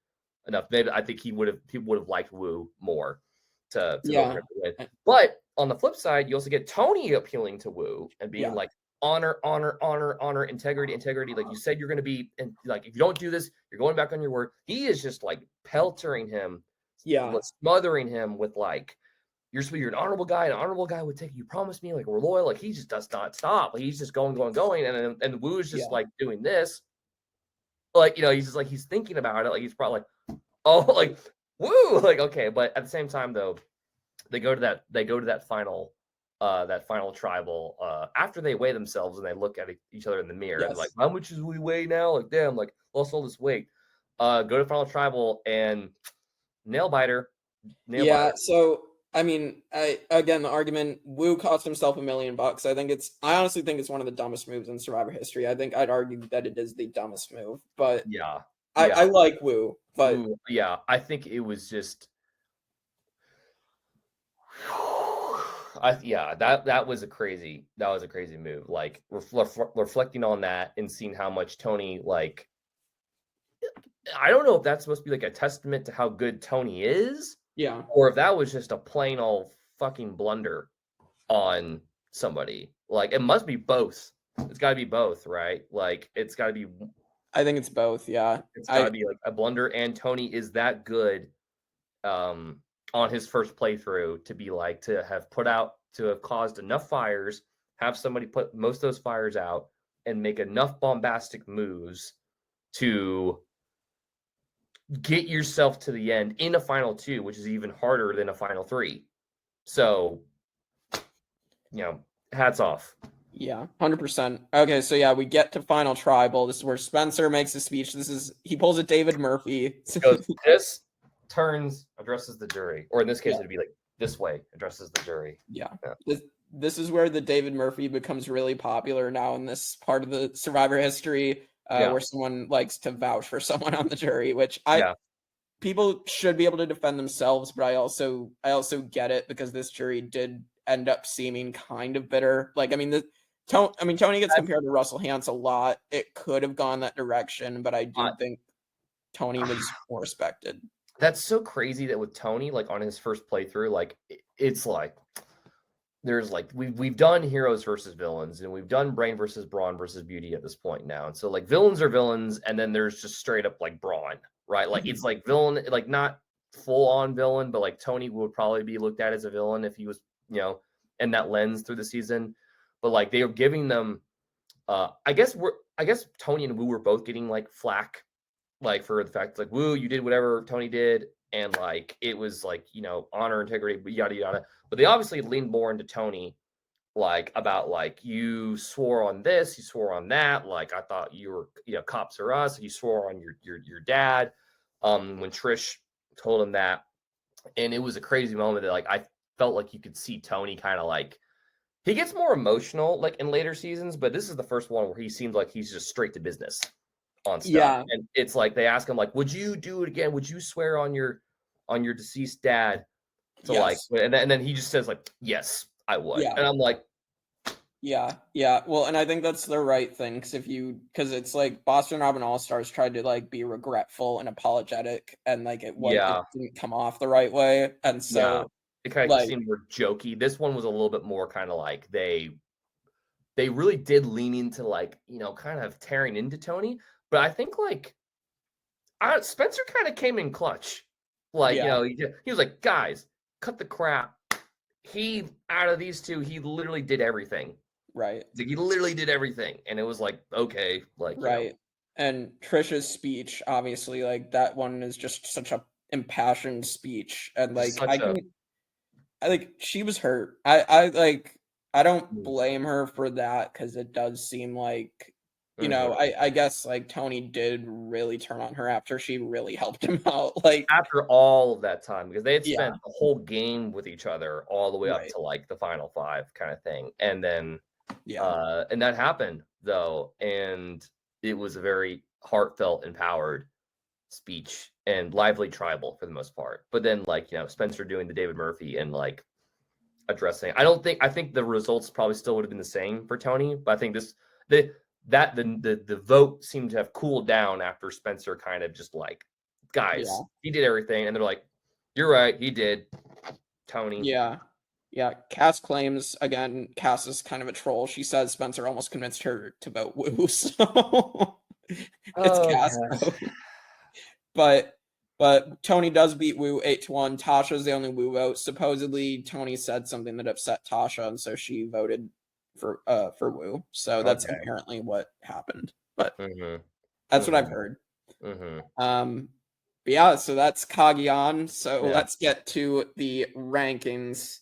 enough. Maybe I think people would have liked Woo more to win. But on the flip side, you also get Tony appealing to Woo and being like, honor, integrity. Like you said, you're going to be, and like, if you don't do this, you're going back on your word. He is just like peltering him, smothering him with like, you're an honorable guy. An honorable guy would take, you promised me, like, we're loyal. Like, he just does not stop. Like, he's just going. And Woo is just like doing this. Like, he's just like, he's thinking about it. Like, he's probably like, oh, like, Woo, like, okay. But at the same time though, they go to that final tribal after they weigh themselves and they look at each other in the mirror and like, how much do we weigh now? Like, damn, like, lost all this weight. Go to final tribal and nail biter. So the argument, Woo cost himself $1 million. I honestly think it's one of the dumbest moves in Survivor history. I think I'd argue that it is the dumbest move, but I like Woo, but I think it was just that was a crazy move. Like reflecting on that and seeing how much Tony, like, I don't know if that's supposed to be like a testament to how good Tony is, or if that was just a plain old fucking blunder on somebody. Like, it must be both. It's got to be both, right? Like, it's got to be. I think it's both. Yeah, it's got to be like a blunder, and Tony is that good. On his first playthrough to have caused enough fires, have somebody put most of those fires out, and make enough bombastic moves to get yourself to the end in a final 2, which is even harder than a final 3. So, hats off. Yeah, 100%. Okay, so yeah, we get to final tribal. This is where Spencer makes a speech. He pulls a David Murphy. Goes this, turns, addresses the jury, or in this case, Yeah. it'd be like this way, addresses the jury. Yeah. This is where the David Murphy becomes really popular now in this part of the Survivor history, where someone likes to vouch for someone on the jury, which people should be able to defend themselves, but I also get it because this jury did end up seeming kind of bitter. Like, Tony gets compared to Russell Hantz a lot. It could have gone that direction, but I do think Tony was more respected. That's so crazy that with Tony, like on his first playthrough, like it's like there's like we've done heroes versus villains, and we've done Brain versus Brawn versus Beauty at this point now. And so like villains are villains, and then there's just straight up like Brawn, right? Like it's like villain, like not full on villain, but like Tony would probably be looked at as a villain if he was, in that lens through the season. But like they were giving them, I guess Tony and Wu were both getting like flack, like for the fact like Wu, you did whatever Tony did, and like it was like honor, integrity, yada yada. But they obviously leaned more into Tony, like about like you swore on this, you swore on that. Like I thought you were CopsRUs, you swore on your dad. When Trish told him that, and it was a crazy moment that like I felt like you could see Tony kind of like. He gets more emotional like in later seasons, but this is the first one where he seems like he's just straight to business on stuff. Yeah. And it's like they ask him like, would you do it again? Would you swear on your deceased dad? So yes. Like, and then he just says like, yes, I would. Yeah. And I'm like, yeah. Well, and I think that's the right thing because it's like Boston Robin All-Stars tried to like be regretful and apologetic, and like it didn't come off the right way, and so it kind of seemed more jokey. This one was a little bit more kind of like they really did lean into like kind of tearing into Tony, but I think like Spencer kind of came in clutch, like he was like, guys, cut the crap. He out of these two, he literally did everything. Right. Like, he literally did everything, and it was like okay, like right. And Trish's speech, obviously, like that one is just such a impassioned speech, and like I think she was hurt. I don't blame her for that because it does seem like I guess like Tony did really turn on her after she really helped him out. Like after all of that time, because they had spent the whole game with each other all the way up to like the final 5 kind of thing, and then and that happened though, and it was a very heartfelt, empowered speech and lively tribal for the most part. But then like Spencer doing the David Murphy and like addressing, I think the results probably still would have been the same for Tony, but I think the vote seemed to have cooled down after Spencer kind of just like, guys, he did everything, and they're like, you're right, he did, Tony. Yeah, Kass claims, again, Kass is kind of a troll. She says Spencer almost convinced her to vote Wu, so it's Kass. But Tony does beat Wu 8-1. Tasha's the only Wu vote. Supposedly, Tony said something that upset Tasha, and so she voted for Wu. So that's apparently what happened. But that's what I've heard. But yeah, so that's Cagayan. So let's get to the rankings.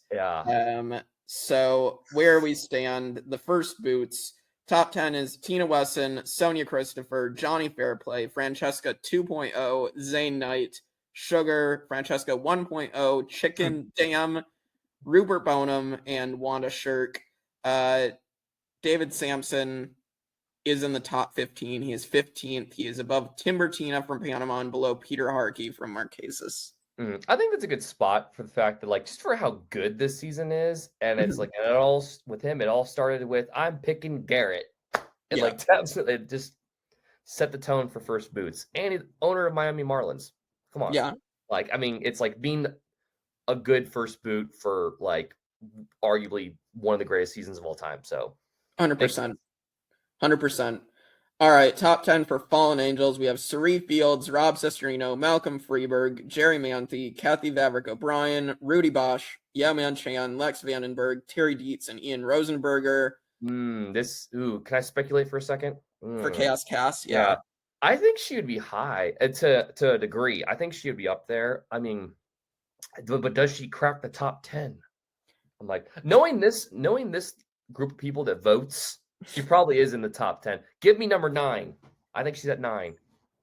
So where we stand, the first boots, top 10 is Tina Wesson, Sonia Christopher, Johnny Fairplay, Francesca 2.0, Zane Knight, Sugar, Francesca 1.0, Chicken Dam, Rupert Bonham, and Wanda Shirk. David Sampson is in the top 15. He is 15th. He is above Timbertina from Panama and below Peter Harkey from Marquesas. I think that's a good spot for the fact that, like, just for how good this season is, and it's like it all started with I'm picking Garrett, and like it just set the tone for first boots. And he's owner of Miami Marlins. Come on, like it's like being a good first boot for like arguably one of the greatest seasons of all time. So 100%. All right, top 10 for Fallen Angels. We have Sari Fields, Rob Cesarino, Malcolm Freeberg, Jerry Manthe, Kathy Vavrick O'Brien, Rudy Bosch, Yao Man Chan, Lex Vandenberg, Terry Dietz, and Ian Rosenberger. Can I speculate for a second? For Chaos Cast? Yeah. I think she would be high to a degree. I think she would be up there. I mean, but does she crack the top 10? I'm like, knowing this group of people that votes, she probably is in the top 10. Give me number 9. I think she's at 9.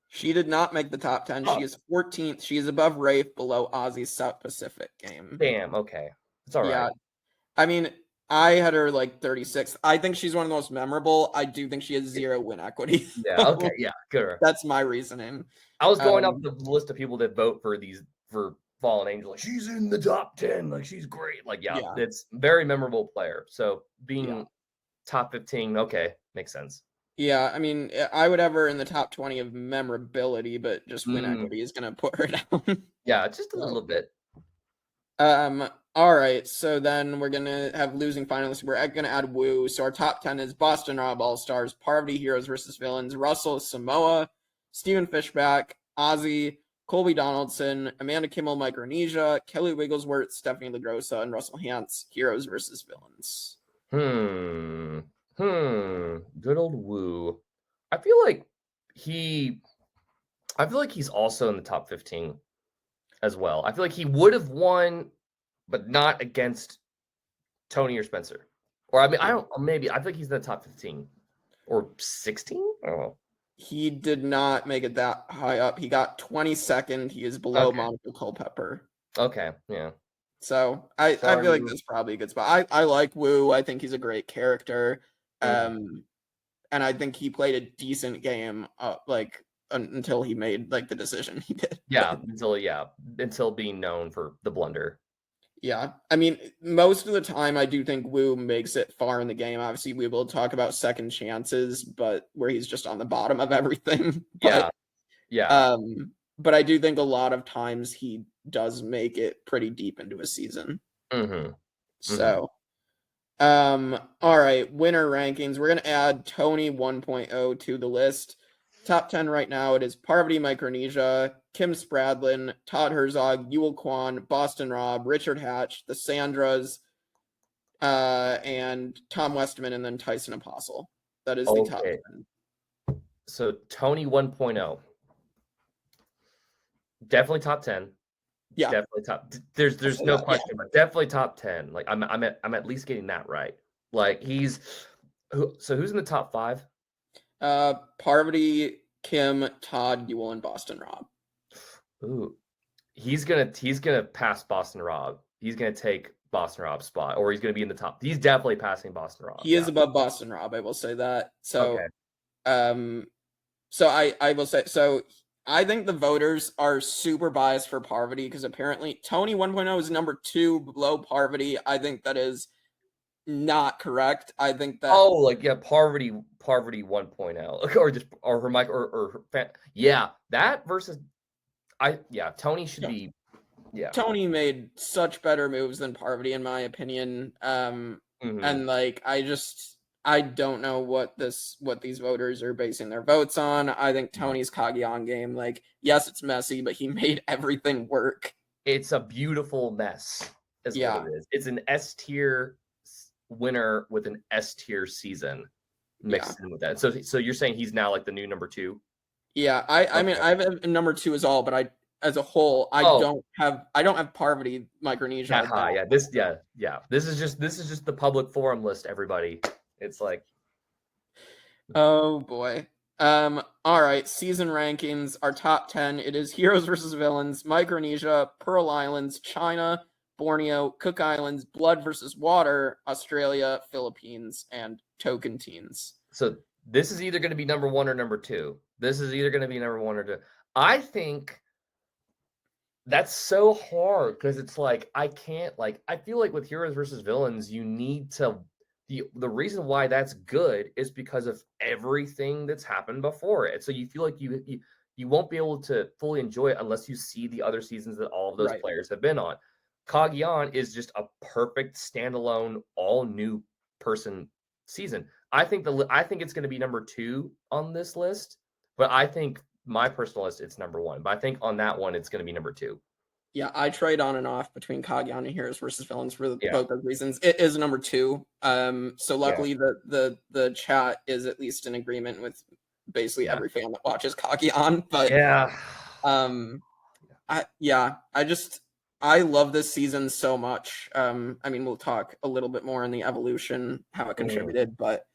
She did not make the top 10. She is 14th. She is above Rafe, below Ozzy's South Pacific game. Damn, okay. It's all right. Yeah. I mean, I had her like 36th. I think she's one of the most memorable. I do think she has 0 win equity. Yeah, okay, yeah, good. That's my reasoning. I was going up the list of people that vote for Fallen Angel. Like, she's in the top 10. Like, she's great. Like, yeah. It's very memorable player. So being top 15, okay, makes sense. Yeah, I mean, I would have her in the top 20 of memorability, but just win equity is going to put her down. Yeah, just a little bit. All right, so then we're going to have losing finalists. We're going to add Woo. So our top 10 is Boston Rob All-Stars, Parvati Heroes versus Villains, Russell Samoa, Steven Fishback, Ozzy, Colby Donaldson, Amanda Kimmel, Micronesia, Kelly Wigglesworth, Stephanie LaGrossa, and Russell Hantz, Heroes versus Villains. Good old Woo. I feel like he's also in the top 15 as well. I feel like he would have won, but not against Tony or Spencer. Or I mean, I feel like he's in the top 15 or 16. I don't know. He did not make it that high up. He got 22nd. He is below Monica Culpepper. Okay, yeah. So I feel like that's probably a good spot. I like Woo. I think he's a great character. And I think he played a decent game until he made like the decision he did. Yeah, until being known for the blunder. Yeah. I mean, most of the time I do think Woo makes it far in the game. Obviously, we will talk about second chances, but where he's just on the bottom of everything. Yeah. But I do think a lot of times he does make it pretty deep into a season. So, all right, winner rankings. We're going to add Tony 1.0 to the list. Top 10 right now, it is Parvati Micronesia, Kim Spradlin, Todd Herzog, Yul Kwan, Boston Rob, Richard Hatch, the Sandras, and Tom Westman, and then Tyson Apostle. That is the top 10. So Tony 1.0. Definitely top 10. Yeah. Definitely top. There's no question, but definitely top 10. Like I'm at least getting that right. Like who's in the top 5? Parvati, Kim, Todd, Yul, and Boston Rob. Ooh. He's gonna pass Boston Rob. He's gonna take Boston Rob's spot, or he's gonna be in the top. He's definitely passing Boston Rob. He is above Boston Rob, I will say that. So so I will say, so I think the voters are super biased for Parvati because apparently Tony 1.0 is number 2 below Parvati. I think that is not correct. I think that Parvati 1.0 or her mic or her fan. Yeah, that versus Tony should be. Yeah, Tony made such better moves than Parvati in my opinion. And like I don't know what these voters are basing their votes on. I think Tony's Cagayan game, like, yes, it's messy, but he made everything work. It's a beautiful mess. What it is. It's an S tier winner with an S tier season mixed in with that. So you're saying he's now like the new number 2? Yeah, I mean I have number 2 as all, but as a whole, I don't have Parvati Micronesia that high. This is just the public forum list, everybody. It's like, oh boy. All right, season rankings, our top 10. It is Heroes versus Villains, Micronesia, Pearl Islands, China, Borneo, Cook Islands, Blood versus Water, Australia, Philippines, and Tocantins. So this is either going to be number 1 or number 2. This is either going to be number 1 or 2. I think that's so hard because it's like I feel like with Heroes versus Villains, you need to. The reason why that's good is because of everything that's happened before it. So you feel like you won't be able to fully enjoy it unless you see the other seasons that all of those players have been on. Cagayan is just a perfect standalone, all new person season. I think it's going to be number 2 on this list, but I think my personal list it's number 1. But I think on that one it's going to be number 2. Yeah, I trade on and off between Cagayan and Heroes versus Villains for both those reasons. It is number 2. So luckily the chat is at least in agreement with basically every fan that watches Cagayan. But I love this season so much. I mean, we'll talk a little bit more on the evolution, how it contributed, but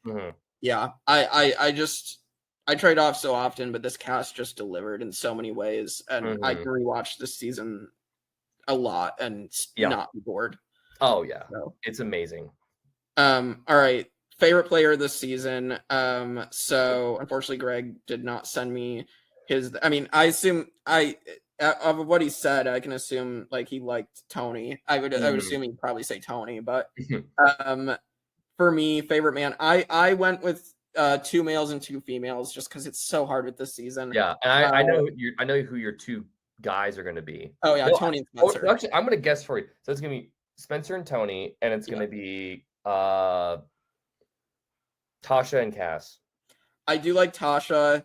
yeah, I trade off so often, but this cast just delivered in so many ways, and I can rewatch this season a lot and not be bored. Oh yeah, so, it's amazing. All right, favorite player this season. So unfortunately, Greg did not send me his. I mean, I assume of what he said, I can assume like he liked Tony. I would assume he'd probably say Tony, but for me, favorite man, I went with 2 males and 2 females just because it's so hard with this season. Yeah, and I know who your 2 guys are going to be. Oh yeah, Tony and Spencer. Actually, I'm going to guess for you. So it's going to be Spencer and Tony, and it's going to be Tasha and Kass. I do like Tasha.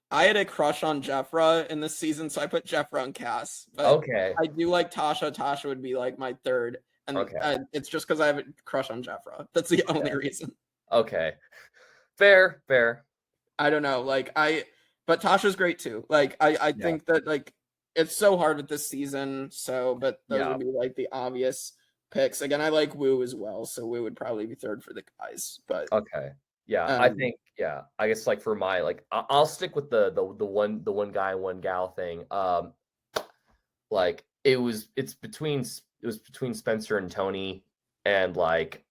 I had a crush on Jefra in this season, so I put Jefra and Kass. But okay. I do like Tasha. Tasha would be like my third. And it's just because I have a crush on Jefra. That's the only reason. Okay. Fair. I don't know. But Tasha's great too. Like, I think that, like, it's so hard with this season. So, but those would be like the obvious picks. Again, I like Wu as well. So Wu would probably be third for the guys. But okay. Yeah, I think I guess like for my I'll stick with the one guy, one gal thing. Like it was between Spencer and Tony, and like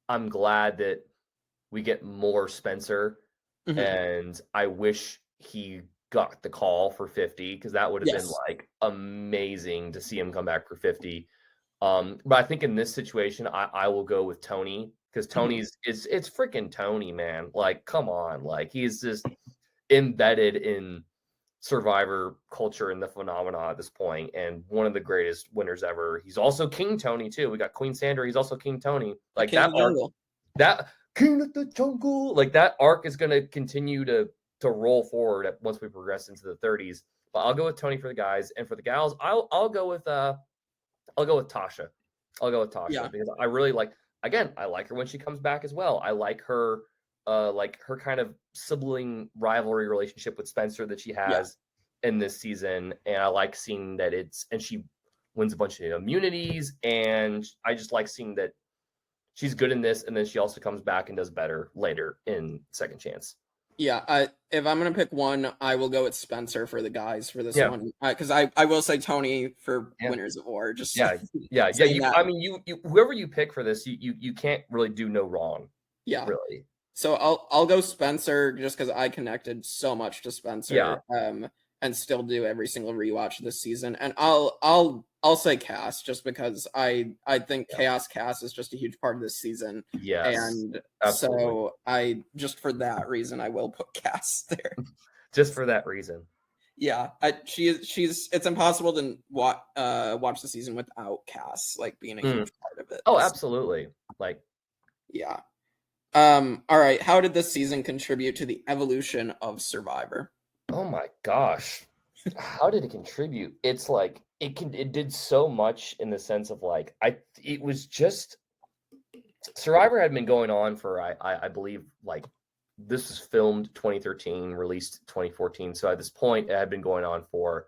I'm glad that we get more Spencer, and I wish he got the call for 50 because that would have been like amazing to see him come back for 50. But I think in this situation, I will go with Tony. Because Tony's it's freaking Tony, man. Like, come on. Like, he's just embedded in Survivor culture and the phenomena at this point, and one of the greatest winners ever. He's also King Tony, too. We got Queen Sandra. He's also King Tony. Like, that arc, that King of the Jungle, like, that arc is going to continue to roll forward once we progress into the 30s. But I'll go with Tony for the guys, and for the gals, I'll go with Tasha. I'll go with Tasha because I really like. Again, I like her when she comes back as well. I like her kind of sibling rivalry relationship with Spencer that she has in this season. And I like seeing that and she wins a bunch of immunities. And I just like seeing that she's good in this. And then she also comes back and does better later in Second Chance. Yeah, if I'm going to pick one, I will go with Spencer for the guys for this one. Because I will say Tony for Winners of War. Just I mean, you whoever you pick for this, you can't really do no wrong. Yeah. Really. So I'll go Spencer just because I connected so much to Spencer. And still do every single rewatch this season. And I'll say Kass just because I think Kass is just a huge part of this season. Yes, and absolutely. So I just for that reason I will put Kass there. Just for that reason. Yeah, it's impossible to watch the season without Kass like being a huge part of it. Oh, absolutely. Like, yeah. All right. How did this season contribute to the evolution of Survivor? Oh my gosh. How did it contribute? It's like it did so much in the sense of like it was just Survivor had been going on for I believe like this was filmed 2013, released 2014. So at this point it had been going on for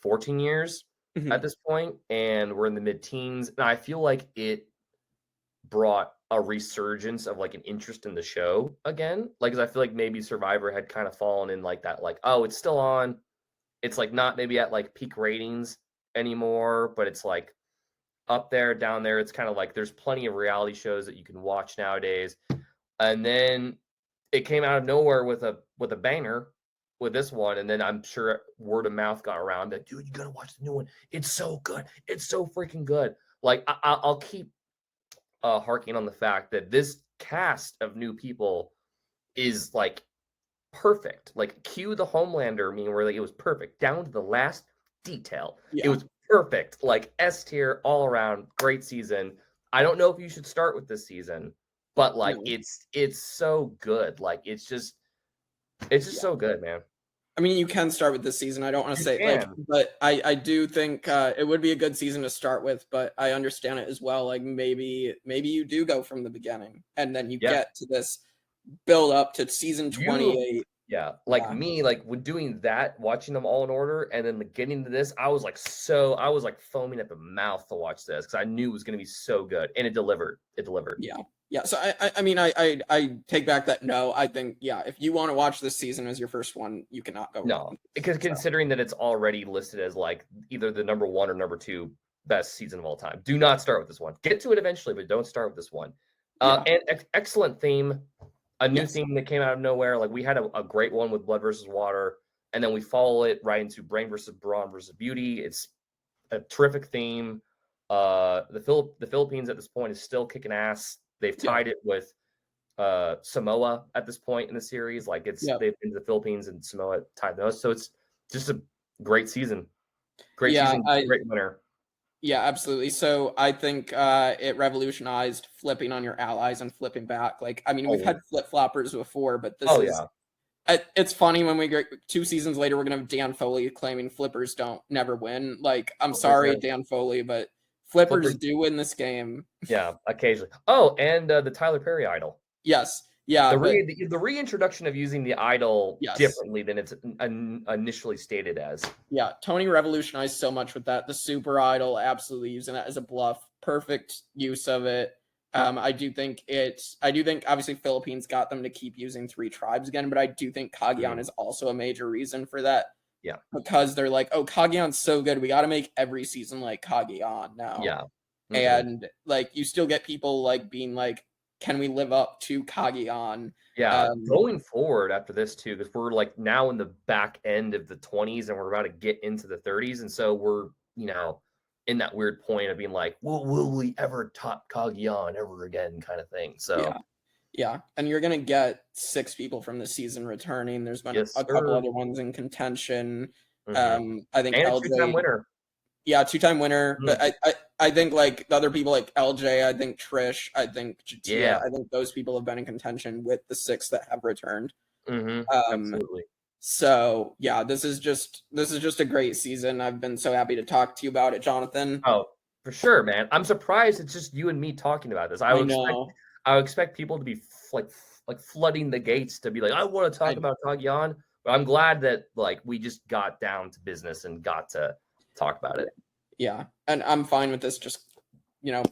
14 years at this point, and we're in the mid-teens, and I feel like it brought a resurgence of like an interest in the show again. Like, cause I feel like maybe Survivor had kind of fallen in like that, like, oh, it's still on. It's like not maybe at like peak ratings anymore, but it's like up there, down there. It's kind of like there's plenty of reality shows that you can watch nowadays. And then it came out of nowhere with a banger with this one. And then I'm sure word of mouth got around that, dude, you gotta watch the new one. It's so good. It's so freaking good. Like I'll keep harking on the fact that this cast of new people is like perfect. Like cue the Homelander meme where like it was perfect down to the last detail. It was perfect. Like S tier all around. Great season. I don't know if you should start with this season, but like it's so good. Like it's just so good, man. I mean, you can start with this season. I don't want to say like, but I do think it would be a good season to start with. But I understand it as well. Like maybe you do go from the beginning, and then you get to this build up to season 28. Yeah, like me, like when doing that, watching them all in order, and then getting to this, I was like foaming at the mouth to watch this because I knew it was going to be so good, and it delivered. Yeah. So I mean, I take back that. No, I think if you want to watch this season as your first one, you cannot go wrong. Because considering that it's already listed as like either the number 1 or number 2 best season of all time, do not start with this one. Get to it eventually, but don't start with this one. And excellent theme. A new theme that came out of nowhere. Like we had a great one with Blood versus Water, and then we follow it right into Brain versus Brawn versus Beauty. It's a terrific theme. The Philippines at this point is still kicking ass. They've tied it with Samoa at this point in the series. Like they've been to the Philippines and Samoa tied those. So it's just a great season. Great season, great winner. Yeah, absolutely. So I think it revolutionized flipping on your allies and flipping back. Like, I mean, we've had flip-floppers before, but this is... It's funny when we get 2 seasons later, we're going to have Dan Foley claiming flippers never win. Like, I'm sorry, Dan Foley, but flippers do win this game. Yeah, occasionally. Oh, and the Tyler Perry idol. Yes. Yeah. The reintroduction of using the idol differently than it's initially stated as. Yeah, Tony revolutionized so much with that. The super idol, absolutely using that as a bluff. Perfect use of it. I do think obviously Philippines got them to keep using 3 tribes again, but I do think Cagayan is also a major reason for that. Yeah. Because they're like, oh, Cagayan's so good. We got to make every season like Cagayan now. Yeah. Mm-hmm. And like, you still get people like being like, can we live up to Cagayan? Yeah, going forward after this too, because we're like now in the back end of the 20s and we're about to get into the 30s, and so we're in that weird point of being like, will we ever top Cagayan ever again, kind of thing. So yeah, and you're gonna get 6 people from the season returning. There's been a couple other ones in contention. Mm-hmm. I think and LJ, a 2-time winner. Yeah, 2-time winner. Mm-hmm. But I think like the other people like LJ, I think Trish, I think Jatia, I think those people have been in contention with the 6 that have returned. Mm-hmm. Absolutely. So yeah, this is just a great season. I've been so happy to talk to you about it, Jonathan. Oh, for sure, man. I'm surprised it's just you and me talking about this. I would expect people to be like flooding the gates to be like, I want to talk about Cagayan, but I'm glad that like we just got down to business and got to talk about it. Yeah, and I'm fine with this just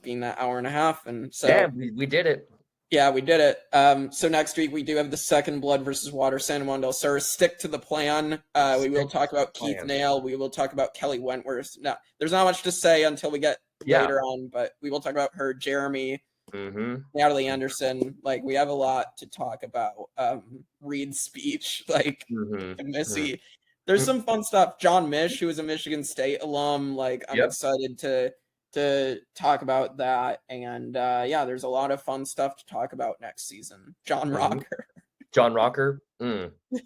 being that hour and a half, and so we did it. Yeah, we did it. So next week we do have the second Blood versus Water San Juan del Sur. Stick to the plan. We will talk about Keith Nail. We will talk about Kelly Wentworth. Now, there's not much to say until we get later on, but we will talk about her, Jeremy, Natalie Anderson. Like, we have a lot to talk about. Reed's speech, like Missy. There's some fun stuff. John Mish, who is a Michigan State alum. Like, I'm excited to talk about that, and there's a lot of fun stuff to talk about next season. John Rocker,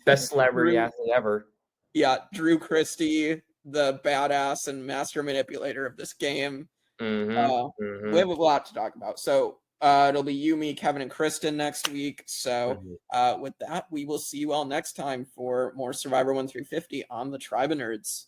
best celebrity athlete ever. Yeah, Drew Christie, the badass and master manipulator of this game. We have a lot to talk about, so it'll be you, me, Kevin, and Kristen next week. So with that, we will see you all next time for more Survivor 1 through 50 on the Tribe of Nerds.